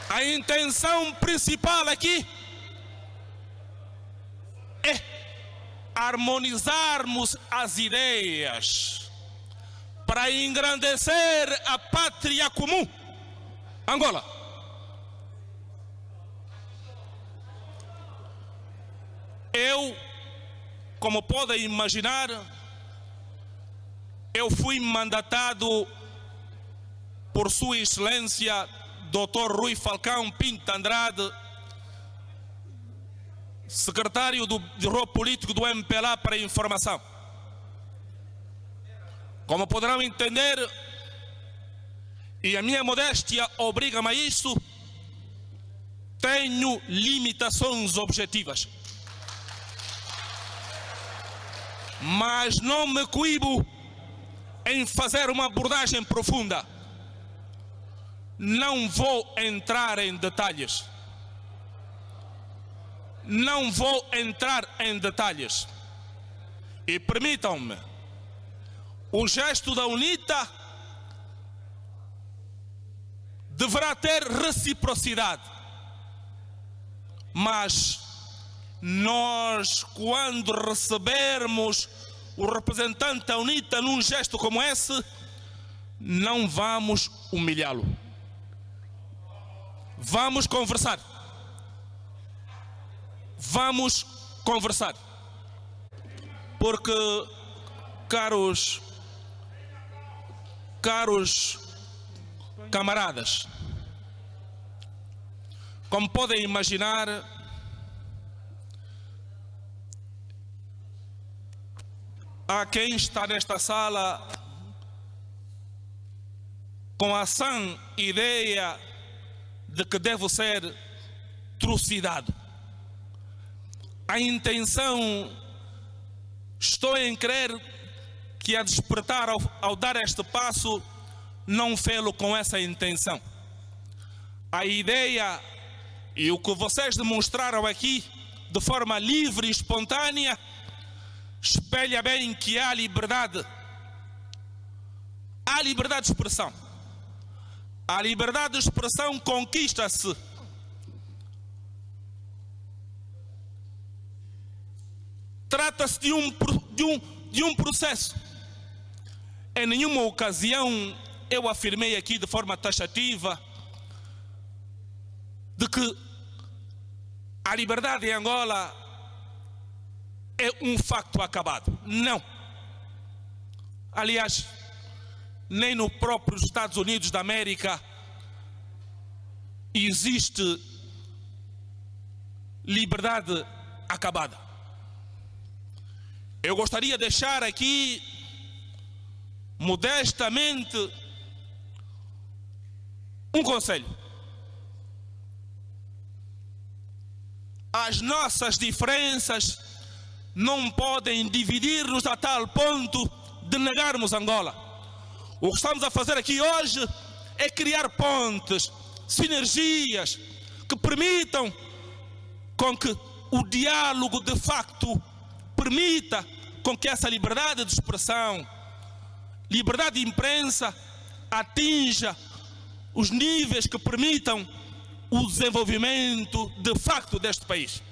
A intenção principal aqui é harmonizarmos as ideias para engrandecer a pátria comum, Angola. Eu, como podem imaginar, eu fui mandatado por Sua Excelência Dr. Rui Falcão Pinto Andrade, secretário do Biro Político do MPLA para a Informação. Como poderão entender, e a minha modéstia obriga-me a isso, tenho limitações objetivas. Mas não me coíbo em fazer uma abordagem profunda. Não vou entrar em detalhes. Não vou entrar em detalhes. E permitam-me, o gesto da UNITA deverá ter reciprocidade. Mas nós, quando recebermos o representante da UNITA num gesto como esse, não vamos humilhá-lo. Vamos conversar. Vamos conversar. Porque, caros camaradas, como podem imaginar, há quem está nesta sala com a sã ideia de que devo ser trucidado. A intenção, estou em crer que a despertar ao dar este passo, não fê-lo com essa intenção. A ideia e o que vocês demonstraram aqui de forma livre e espontânea espelha bem que há liberdade. Há liberdade de expressão. A liberdade de expressão conquista-se trata-se de um processo. Em nenhuma ocasião eu afirmei aqui de forma taxativa de que a liberdade em Angola é um facto acabado. Não. Aliás, nem no próprio Estados Unidos da América existe liberdade acabada. Eu gostaria de deixar aqui, modestamente, um conselho. As nossas diferenças não podem dividir-nos a tal ponto de negarmos Angola. O que estamos a fazer aqui hoje é criar pontes, sinergias que permitam com que o diálogo de facto permita com que essa liberdade de expressão, liberdade de imprensa atinja os níveis que permitam o desenvolvimento de facto deste país.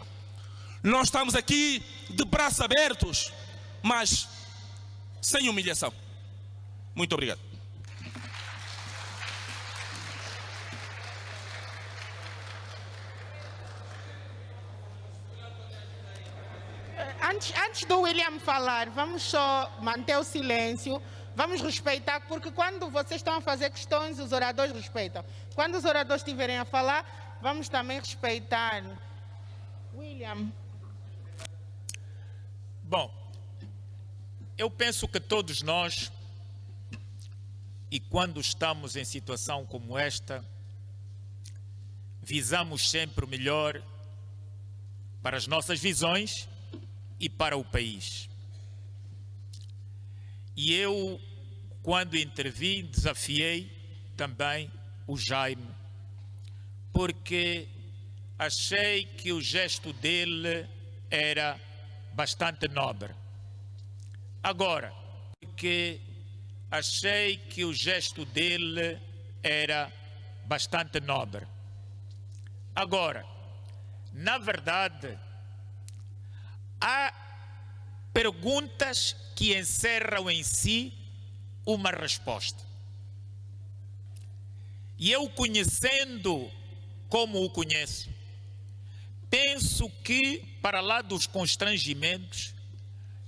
Nós estamos aqui de braços abertos, mas sem humilhação. Muito obrigado.
Antes do William falar, vamos só manter o silêncio, vamos respeitar, porque quando vocês estão a fazer questões, os oradores respeitam. Quando os oradores estiverem a falar, vamos também respeitar. William.
Bom, eu penso que todos nós, e quando estamos em situação como esta, visamos sempre o melhor para as nossas visões e para o país. E eu, quando intervi, desafiei também o Jaime, porque achei que o gesto dele era bastante nobre. Agora, porque achei que o gesto dele era bastante nobre. Agora, na verdade, há perguntas que encerram em si uma resposta. E eu, conhecendo como o conheço, penso que, para lá dos constrangimentos,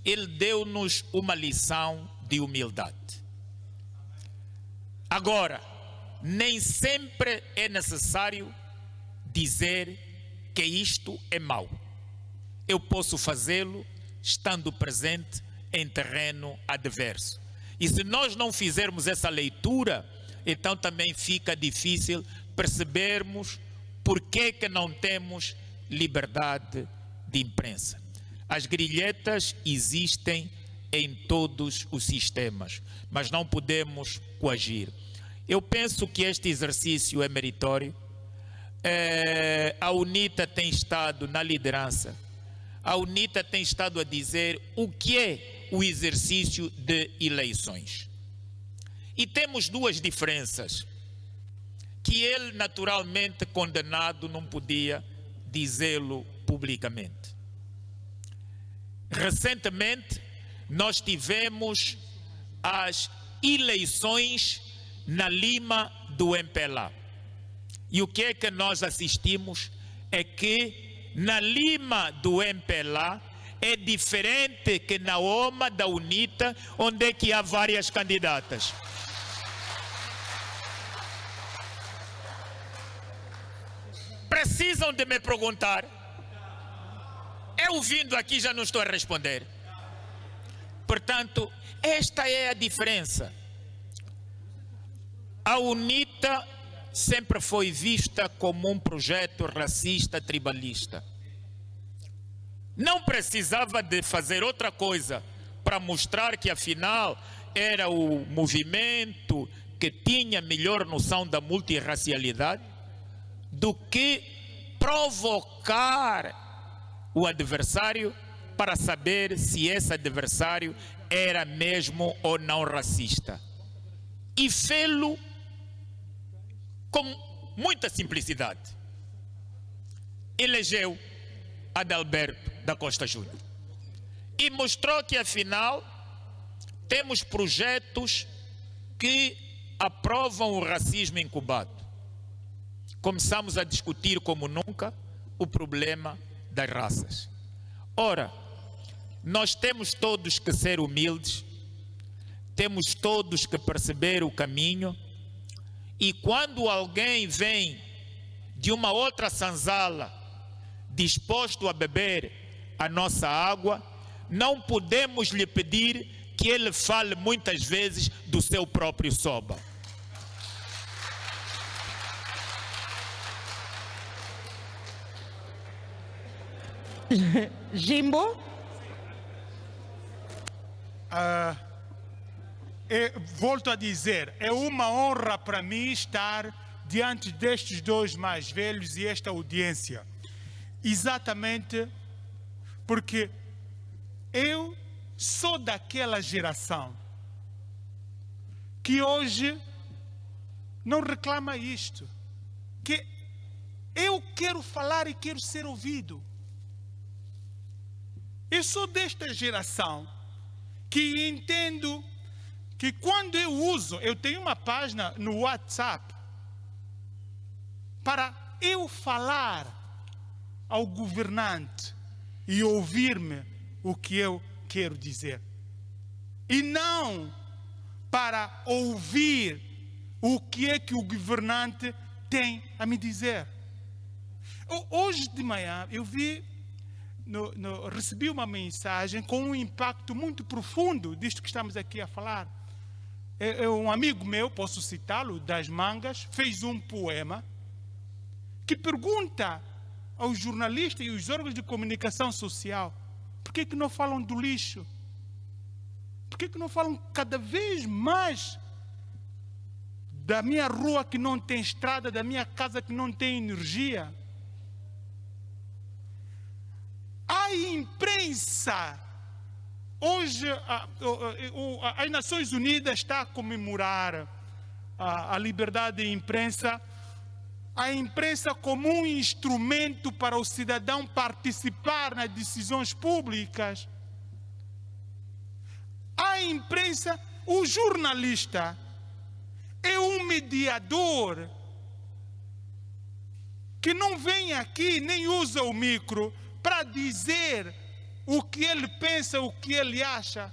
ele deu-nos uma lição de humildade. Agora, nem sempre é necessário dizer que isto é mau. Eu posso fazê-lo estando presente em terreno adverso. E se nós não fizermos essa leitura, então também fica difícil percebermos por que não temos liberdade de imprensa. As grilhetas existem em todos os sistemas, mas não podemos coagir. Eu penso que este exercício é meritório. A UNITA tem estado na liderança. A UNITA tem estado a dizer o que é o exercício de eleições. E temos duas diferenças que ele, naturalmente condenado, não podia dizê-lo publicamente. Recentemente, nós tivemos as eleições na Lima do MPLA. E o que é que nós assistimos é que na Lima do MPLA é diferente que na OMA da UNITA, onde é que há várias candidatas. Precisam de me perguntar. Eu vindo aqui já não estou a responder. Portanto, esta é a diferença. A UNITA sempre foi vista como um projeto racista, tribalista. Não precisava de fazer outra coisa para mostrar que afinal era o movimento que tinha melhor noção da multirracialidade do que provocar o adversário para saber se esse adversário era mesmo ou não racista. E fê-lo com muita simplicidade. Elegeu Adalberto da Costa Júnior e mostrou que afinal temos projetos que aprovam o racismo incubado. Começamos a discutir como nunca o problema das raças. Ora, nós temos todos que ser humildes, temos todos que perceber o caminho, e quando alguém vem de uma outra senzala disposto a beber a nossa água, não podemos lhe pedir que ele fale muitas vezes do seu próprio soba.
Jimbo?
Volto a dizer, é uma honra para mim estar diante destes dois mais velhos e esta audiência. Exatamente porque eu sou daquela geração que hoje não reclama isto. Que eu quero falar e quero ser ouvido. Eu sou desta geração que entendo que quando eu tenho uma página no WhatsApp para eu falar ao governante e ouvir-me o que eu quero dizer. E não para ouvir o que é que o governante tem a me dizer. Hoje de manhã eu recebi uma mensagem com um impacto muito profundo disto que estamos aqui a falar. Um amigo meu, posso citá-lo, das Mangas, fez um poema que pergunta aos jornalistas e aos órgãos de comunicação social: por que não falam do lixo? Por que não falam cada vez mais da minha rua que não tem estrada, da minha casa que não tem energia? A imprensa, hoje as Nações Unidas está a comemorar a liberdade de imprensa, a imprensa como um instrumento para o cidadão participar nas decisões públicas. A imprensa, o jornalista, é um mediador que não vem aqui nem usa o micro para dizer o que ele pensa, o que ele acha.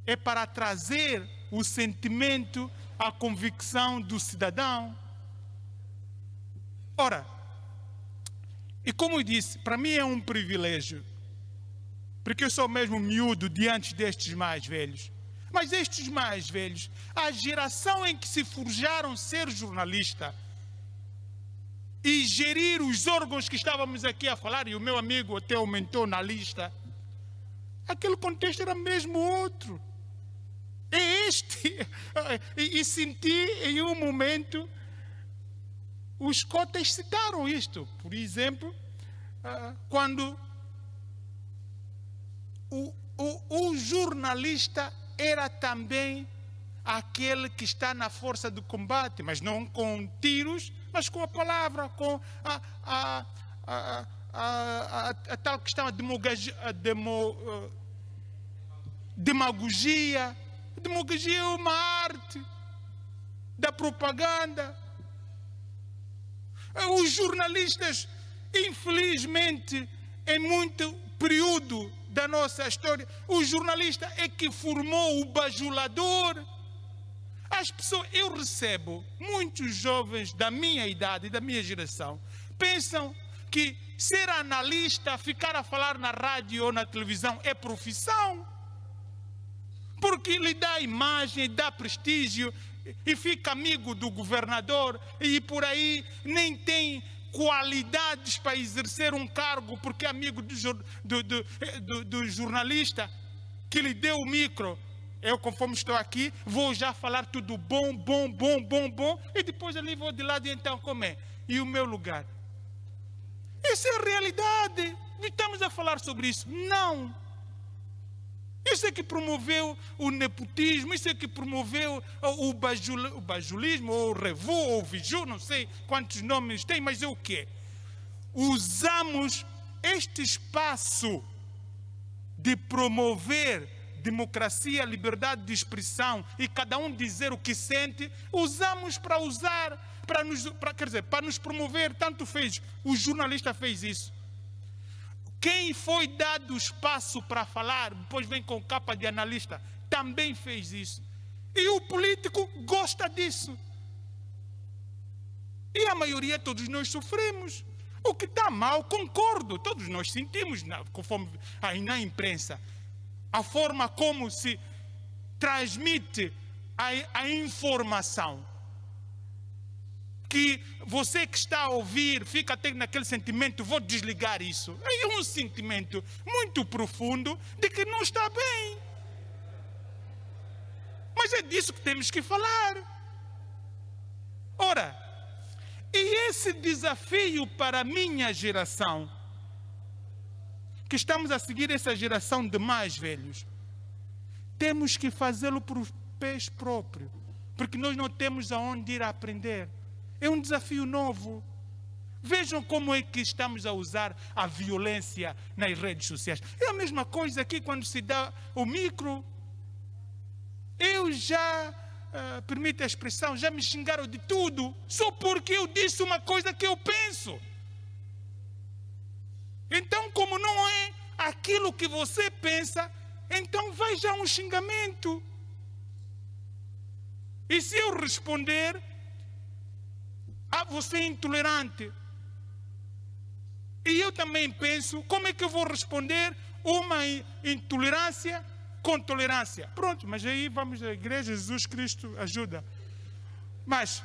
É para trazer o sentimento, a convicção do cidadão. Ora, e como eu disse, para mim é um privilégio, porque eu sou mesmo miúdo diante destes mais velhos. Mas estes mais velhos, a geração em que se forjaram ser jornalista e gerir os órgãos que estávamos aqui a falar, e o meu amigo até aumentou na lista, aquele contexto era mesmo outro. É este. E senti em um momento, os cotas citaram isto. Por exemplo, quando o jornalista era também aquele que está na força do combate, mas não com tiros, mas com a palavra, com a tal questão, demagogia. Demagogia é uma arte da propaganda. Os jornalistas, infelizmente, em muito período da nossa história, o jornalista é que formou o bajulador. As pessoas, eu recebo muitos jovens da minha idade e da minha geração, pensam que ser analista, ficar a falar na rádio ou na televisão é profissão, porque lhe dá imagem, dá prestígio e fica amigo do governador e por aí nem tem qualidades para exercer um cargo porque é amigo do jornalista que lhe deu o micro. Eu, conforme estou aqui, vou já falar tudo bom, e depois ali vou de lado e então como é? E o meu lugar? Isso é a realidade. Não estamos a falar sobre isso. Não. Isso é que promoveu o nepotismo, isso é que promoveu o bajulismo, ou o revu, ou o viju, não sei quantos nomes tem, mas é o quê? Usamos este espaço de promover democracia, liberdade de expressão e cada um dizer o que sente, usamos para nos promover. Tanto fez, o jornalista fez isso. Quem foi dado espaço para falar, depois vem com capa de analista, também fez isso. E o político gosta disso. E a maioria, todos nós sofremos. O que está mal, concordo, todos nós sentimos, conforme aí na imprensa, a forma como se transmite a informação. Que você que está a ouvir fica até naquele sentimento, vou desligar isso. É um sentimento muito profundo de que não está bem. Mas é disso que temos que falar. Ora, e esse desafio para a minha geração, que estamos a seguir essa geração de mais velhos, temos que fazê-lo por pés próprios, porque nós não temos aonde ir a aprender. É um desafio novo. Vejam como é que estamos a usar a violência nas redes sociais. É a mesma coisa aqui quando se dá o micro. Eu já, permite a expressão, já me xingaram de tudo, só porque eu disse uma coisa que eu penso. Então, como não é aquilo que você pensa, então vai já um xingamento. E se eu responder, você é intolerante. E eu também penso, como é que eu vou responder uma intolerância com tolerância? Pronto, mas aí vamos à igreja, Jesus Cristo ajuda. Mas,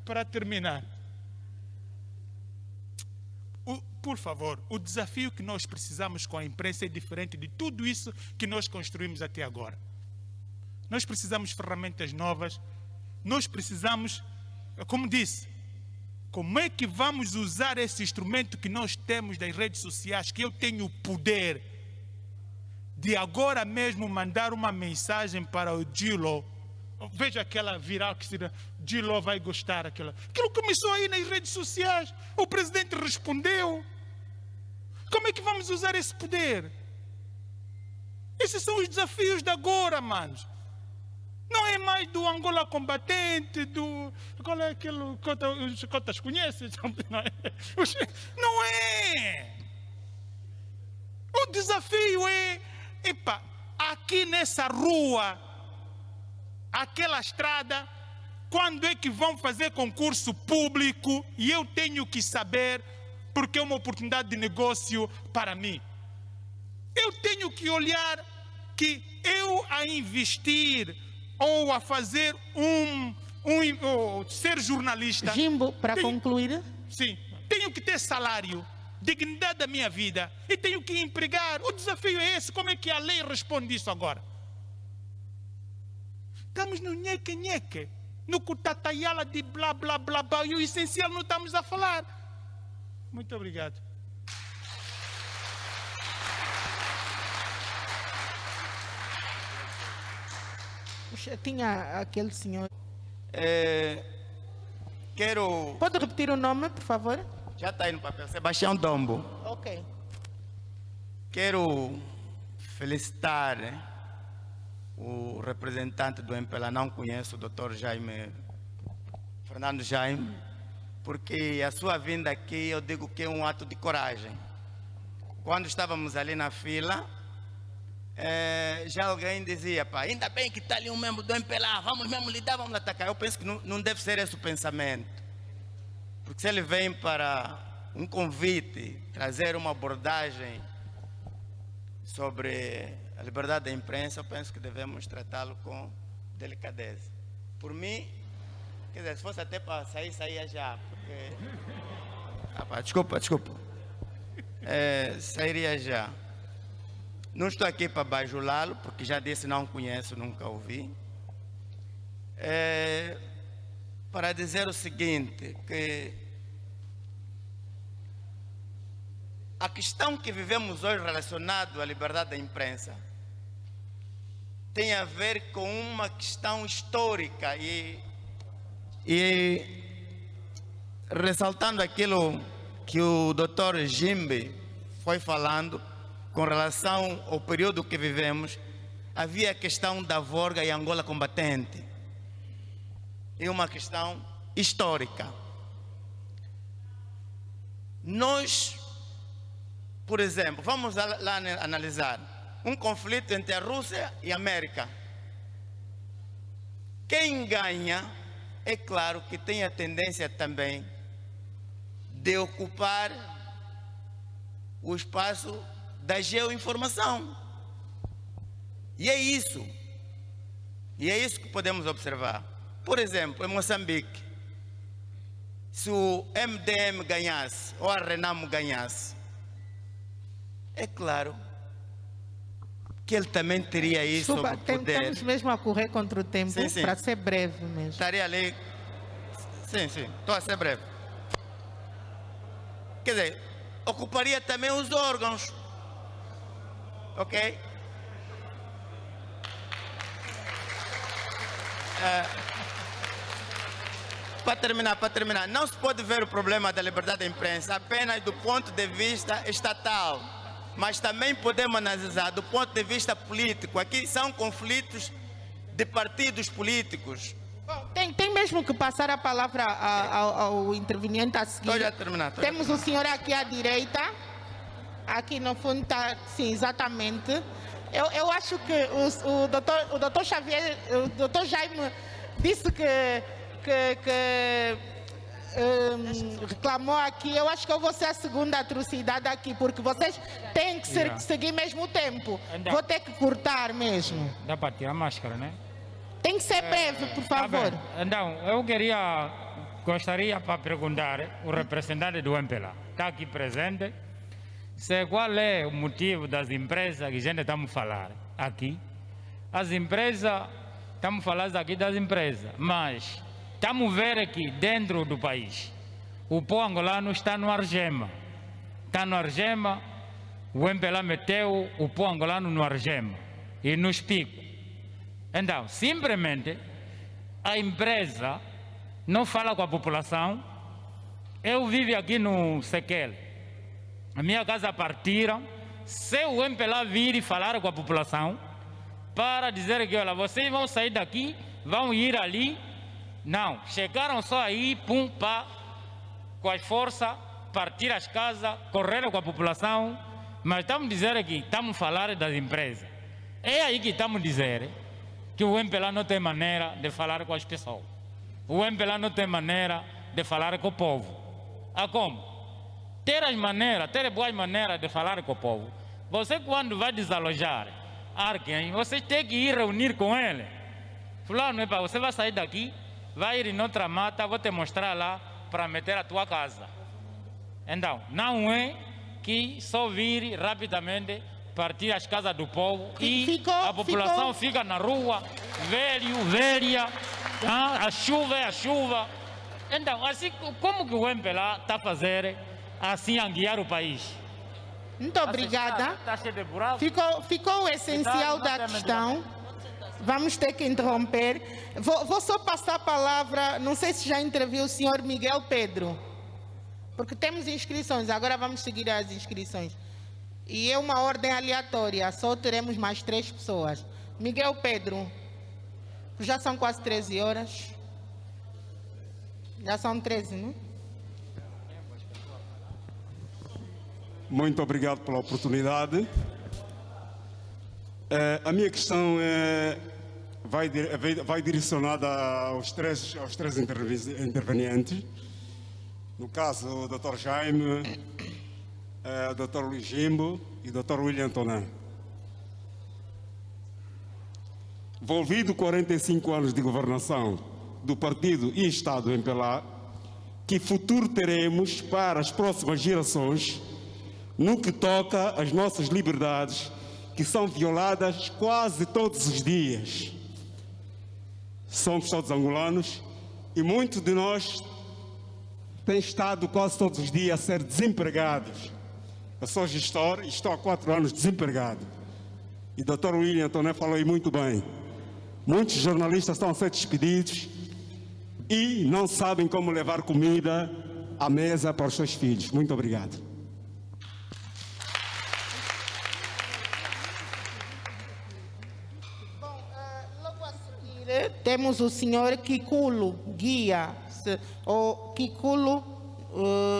para terminar, por favor, o desafio que nós precisamos com a imprensa é diferente de tudo isso que nós construímos até agora. Nós precisamos de ferramentas novas, nós precisamos, como disse, como é que vamos usar esse instrumento que nós temos das redes sociais, que eu tenho o poder de agora mesmo mandar uma mensagem para o Gilo. Veja aquela viral que Gilo vai gostar. Aquilo começou aí nas redes sociais. O presidente respondeu. Como é que vamos usar esse poder? Esses são os desafios de agora, manos. Não é mais do Angola combatente, qual é aquele que os cotas conhecem? Não é. O desafio é, aqui nessa rua, aquela estrada, quando é que vão fazer concurso público? E eu tenho que saber, porque é uma oportunidade de negócio para mim. Eu tenho que olhar que eu a investir ou a fazer ou ser jornalista...
Jimbo, para concluir.
Sim, tenho que ter salário, dignidade da minha vida e tenho que empregar. O desafio é esse. Como é que a lei responde isso agora? Estamos no nheque-nheque, no cutatayala de blá, blá, blá, blá, e o essencial não estamos a falar. Muito obrigado.
Tinha aquele senhor.
Quero...
Pode repetir o nome, por favor?
Já está aí no papel. Sebastião Dombo.
Ok.
Quero felicitar o representante do MPLA. Não conheço o Dr. Fernando Jaime, porque a sua vinda aqui eu digo que é um ato de coragem. Quando estávamos ali na fila, já alguém dizia, pá, ainda bem que está ali um membro do MPLA, vamos mesmo lidar, vamos atacar. Eu penso que não deve ser esse o pensamento. Porque se ele vem para um convite, trazer uma abordagem sobre a liberdade da imprensa, eu penso que devemos tratá-lo com delicadeza. Por mim, quer dizer, se fosse até para sair, saía já. Porque... desculpa. Sairia já. Não estou aqui para bajulá-lo, porque já disse não conheço, nunca ouvi. Para dizer o seguinte, que a questão que vivemos hoje relacionada à liberdade da imprensa tem a ver com uma questão histórica e ressaltando aquilo que o Dr. Jimbe foi falando com relação ao período que vivemos, havia a questão da Vorga e Angola combatente. É uma questão histórica. Nós, por exemplo, vamos lá analisar um conflito entre a Rússia e a América. Quem ganha, é claro que tem a tendência também de ocupar o espaço da geoinformação. E é isso que podemos observar. Por exemplo, em Moçambique, se o MDM ganhasse, ou a Renamo ganhasse, é claro que ele também teria isso sobre o poder.
Estamos mesmo a correr contra o tempo,
sim.
Para ser breve mesmo.
Estaria ali, sim, estou a ser breve. Quer dizer, ocuparia também os órgãos, ok? Para terminar, não se pode ver o problema da liberdade da imprensa apenas do ponto de vista estatal, mas também podemos analisar do ponto de vista político. Aqui são conflitos de partidos políticos.
Bom, tem mesmo que passar a palavra ao interveniente a seguir.
Estou já a terminar.
Temos o senhor aqui à direita, aqui no fundo está, sim, exatamente. Eu acho que o doutor Xavier, o doutor Jaime disse que reclamou aqui. Eu acho que eu vou ser a segunda atrocidade aqui, porque vocês têm que seguir mesmo o tempo. Vou ter que cortar mesmo.
Dá para tirar a máscara, né?
Tem que ser breve, por favor.
Então, eu gostaria para perguntar o representante do MPLA, está aqui presente, qual é o motivo das empresas que a gente estamos falando aqui. As empresas, estamos falando aqui das empresas, mas estamos vendo aqui dentro do país, o povo angolano está no Argema. Está no Argema, o MPLA meteu o povo angolano no Argema e nos picos. Então, simplesmente, a empresa não fala com a população. Eu vivo aqui no Sequel. A minha casa partiram. Se o MPLA vir e falar com a população, para dizer que, olha, vocês vão sair daqui, vão ir ali. Não, chegaram só aí, pum, pá, com as forças, partir as casas, correram com a população. Mas estamos dizendo aqui, estamos falando das empresas. É aí que estamos dizendo que o MPLA não tem maneira de falar com as pessoas. O MPLA não tem maneira de falar com o povo. Como? Ter boas maneiras de falar com o povo. Você, quando vai desalojar,
alguém, você tem que ir reunir com ele. Fulano, epa, você vai sair daqui, vai ir em outra mata, vou te mostrar lá para meter a tua casa. Então, não é que só vir rapidamente partir as casas do povo e a população fica na rua, velho, velha, a chuva é a chuva. Então, assim, como que o MPLA está a fazer assim a guiar o país?
Muito obrigada.
Está cheio de buraco.
Ficou o essencial da questão. Vamos ter que interromper. Vou só passar a palavra, não sei se já interviu o senhor Miguel Pedro, porque temos inscrições, agora vamos seguir as inscrições. E é uma ordem aleatória, só teremos mais 3 pessoas. Miguel Pedro, já são quase 13 horas. Já são 13, não?
Muito obrigado pela oportunidade. A minha questão vai direcionada aos três intervenientes. No caso, o Dr. Jaime, o Dr. Luís Jimbo e o Dr. William Toné. Envolvido 45 anos de governação do partido e Estado do MPLA, que futuro teremos para as próximas gerações no que toca às nossas liberdades, que são violadas quase todos os dias. Somos todos angolanos e muitos de nós têm estado quase todos os dias a ser desempregados. Eu sou gestor e estou há 4 anos desempregado. E o Dr. William Toné falou aí muito bem. Muitos jornalistas estão a ser despedidos e não sabem como levar comida à mesa para os seus filhos. Muito obrigado.
Logo a seguir, temos o senhor Kikulo Guia, ou Kikulo,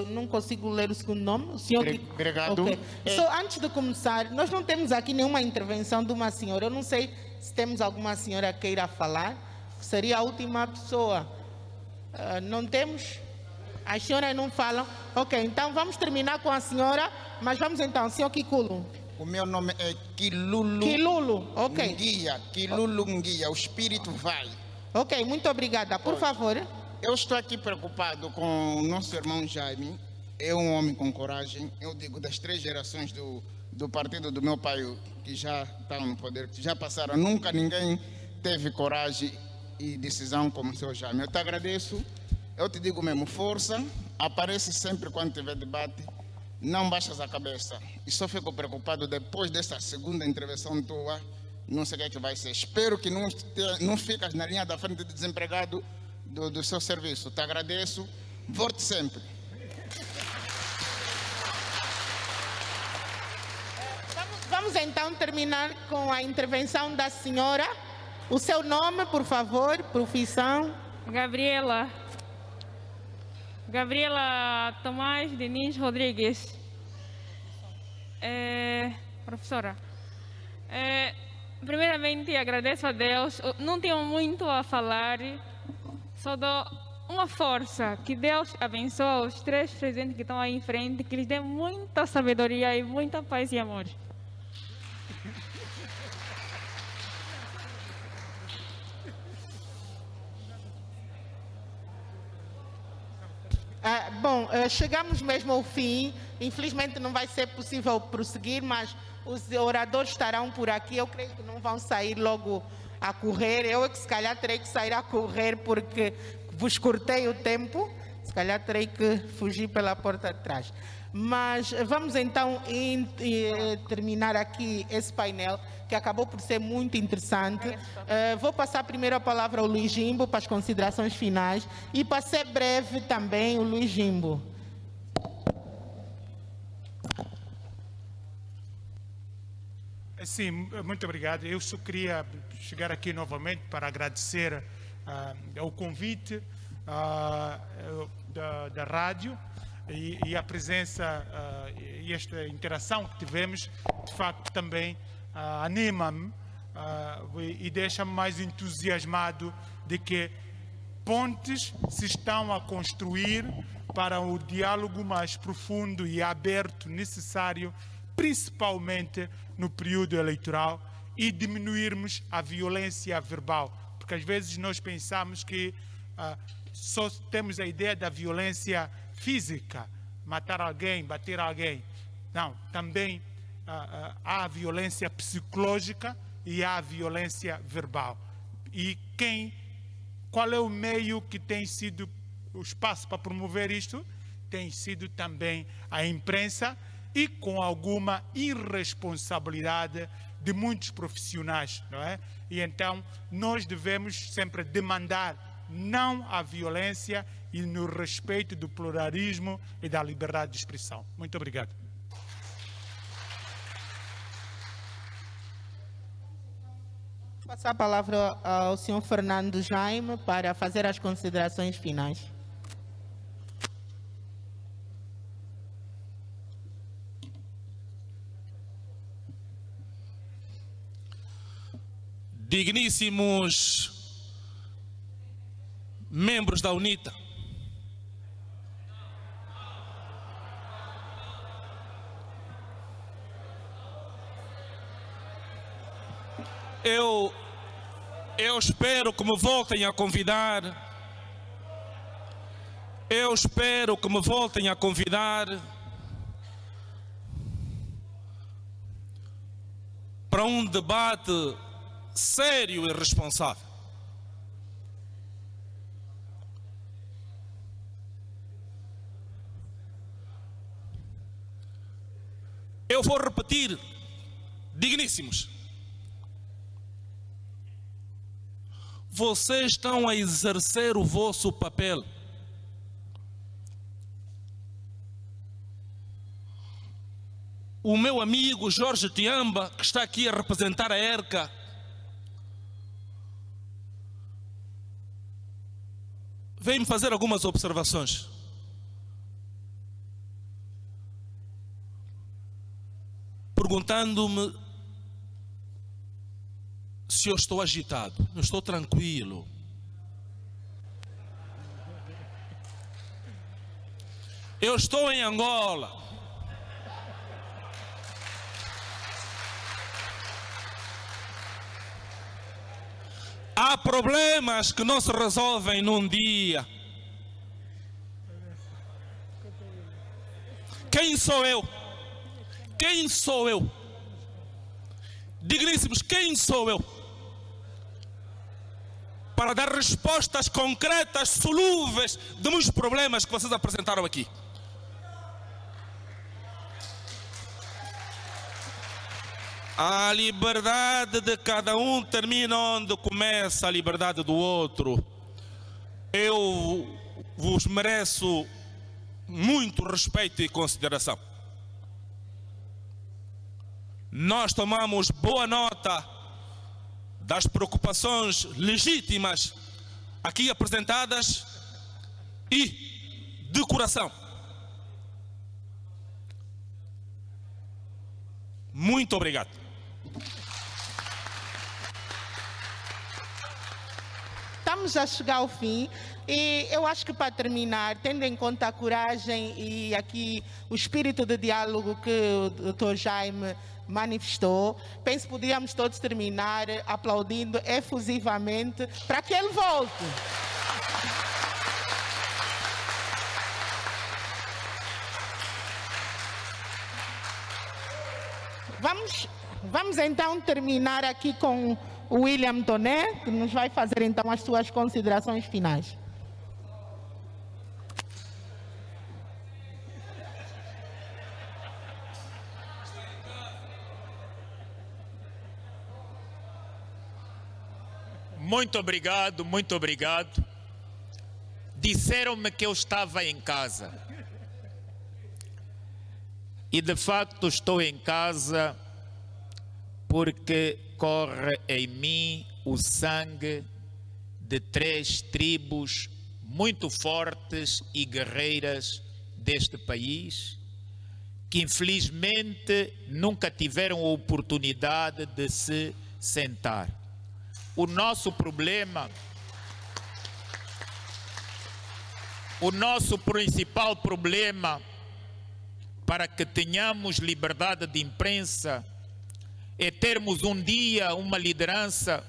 não consigo ler o segundo nome. O senhor
Obrigado.
Okay. Só antes de começar, nós não temos aqui nenhuma intervenção de uma senhora. Eu não sei se temos alguma senhora que queira falar. Seria a última pessoa. Não temos? As senhoras não falam? Ok, então vamos terminar com a senhora, mas vamos então, senhor Kikulo.
O meu nome é Kilulu.
Kilulu, ok.
Nguia, Kilulu Nguia, o espírito vai.
Ok, muito obrigada. Por favor.
Eu estou aqui preocupado com o nosso irmão Jaime. É um homem com coragem. Eu digo das 3 gerações do partido do meu pai que já estão no poder, que já passaram. Nunca ninguém teve coragem e decisão como o seu Jaime. Eu te agradeço. Eu te digo mesmo, força. Aparece sempre quando tiver debate. Não baixas a cabeça. E só fico preocupado depois dessa segunda intervenção tua. Não sei o que é que vai ser. Espero que não ficas na linha da frente de desempregado do seu serviço. Te agradeço. Volte sempre.
Vamos então terminar com a intervenção da senhora. O seu nome, por favor, profissão.
Gabriela Tomás Diniz Rodrigues. Professora, primeiramente agradeço a Deus. Não tenho muito a falar, só dou uma força. Que Deus abençoe os 3 presidentes que estão aí em frente, que lhes dê muita sabedoria e muita paz e amor.
Chegamos mesmo ao fim. Infelizmente não vai ser possível prosseguir, mas os oradores estarão por aqui. Eu creio que não vão sair logo a correr. Eu é que se calhar terei que sair a correr porque vos cortei o tempo. Se calhar terei que fugir pela porta de trás. Mas vamos então terminar aqui esse painel, que acabou por ser muito interessante. Vou passar primeiro a palavra ao Luís Jimbo para as considerações finais e para ser breve também o Luís Jimbo.
Sim, muito obrigado. Eu só queria chegar aqui novamente para agradecer o convite da rádio e a presença e esta interação que tivemos, de facto, também anima-me e deixa-me mais entusiasmado de que pontes se estão a construir para o diálogo mais profundo e aberto necessário, principalmente no período eleitoral, e diminuirmos a violência verbal, porque às vezes nós pensamos que só temos a ideia da violência física, matar alguém, bater alguém. Não, também há a violência psicológica e há a violência verbal. E qual é o meio que tem sido o espaço para promover isto? Tem sido também a imprensa e com alguma irresponsabilidade de muitos profissionais, não é? E então nós devemos sempre demandar não à violência e no respeito do pluralismo e da liberdade de expressão. Muito obrigado.
Passar a palavra ao senhor Fernando Jaime para fazer as considerações finais.
Digníssimos membros da UNITA, eu espero que me voltem a convidar. Eu espero que me voltem a convidar para um debate sério e responsável. Eu vou repetir, digníssimos, vocês estão a exercer o vosso papel. O meu amigo Jorge Tiamba, que está aqui a representar a ERCA, veio-me fazer algumas observações. Perguntando-me se eu estou agitado. Eu estou tranquilo. Eu estou em Angola. Há problemas que não se resolvem num dia. Quem sou eu? Quem sou eu? Digníssimos, quem sou eu? Para dar respostas concretas, solúveis de muitos problemas que vocês apresentaram aqui. A liberdade de cada um termina onde começa a liberdade do outro. Eu vos mereço muito respeito e consideração. Nós tomamos boa nota das preocupações legítimas aqui apresentadas e de coração. Muito obrigado.
Estamos a chegar ao fim e eu acho que, para terminar, tendo em conta a coragem e aqui o espírito de diálogo que o Dr. Jaime manifestou, penso que podíamos todos terminar aplaudindo efusivamente para que ele volte. Vamos então terminar aqui com o William Toné, que nos vai fazer então as suas considerações finais.
Muito obrigado, muito obrigado. Disseram-me que eu estava em casa. E de facto estou em casa porque corre em mim o sangue de 3 tribos muito fortes e guerreiras deste país, que infelizmente nunca tiveram a oportunidade de se sentar. O nosso problema, o nosso principal problema para que tenhamos liberdade de imprensa é termos um dia uma liderança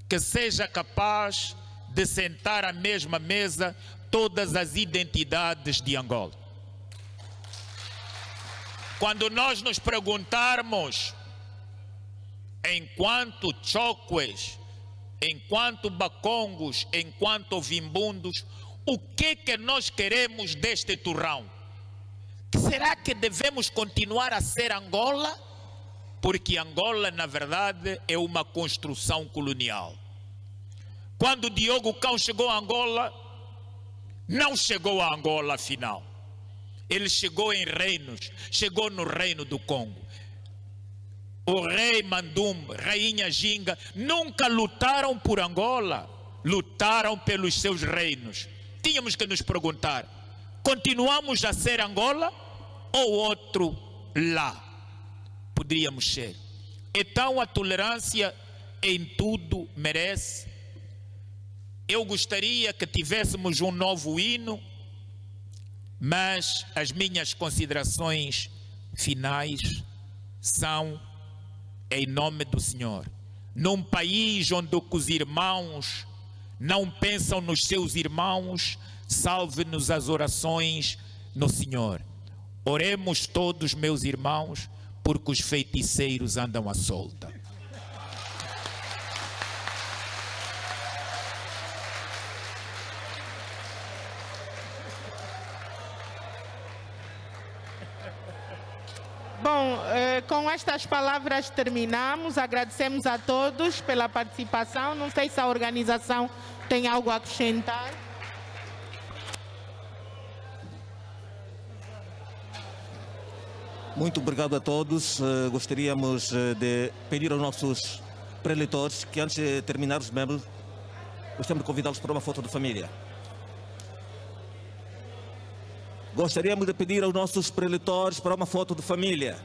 que seja capaz de sentar à mesma mesa todas as identidades de Angola. Quando nós nos perguntarmos, enquanto choques, enquanto bacongos, enquanto vimbundos, o que nós queremos deste turrão? Será que devemos continuar a ser Angola? Porque Angola, na verdade, é uma construção colonial. Quando Diogo Cão chegou a Angola, não chegou a Angola afinal. Ele chegou em reinos, chegou no reino do Congo. O rei Mandumbe, rainha Ginga, nunca lutaram por Angola, lutaram pelos seus reinos. Tínhamos que nos perguntar, continuamos a ser Angola ou outro lá? Poderíamos ser. Então a tolerância em tudo merece. Eu gostaria que tivéssemos um novo hino, mas as minhas considerações finais são em nome do Senhor. Num país onde os irmãos não pensam nos seus irmãos, salve-nos as orações no Senhor. Oremos todos, meus irmãos, porque os feiticeiros andam à solta.
Bom, com estas palavras terminamos. Agradecemos a todos pela participação. Não sei se a organização tem algo a acrescentar.
Muito obrigado a todos. Gostaríamos de pedir aos nossos preletores que, antes de terminar os membros, gostaríamos de convidá-los para uma foto de família. Gostaríamos de pedir aos nossos preletores para uma foto de família.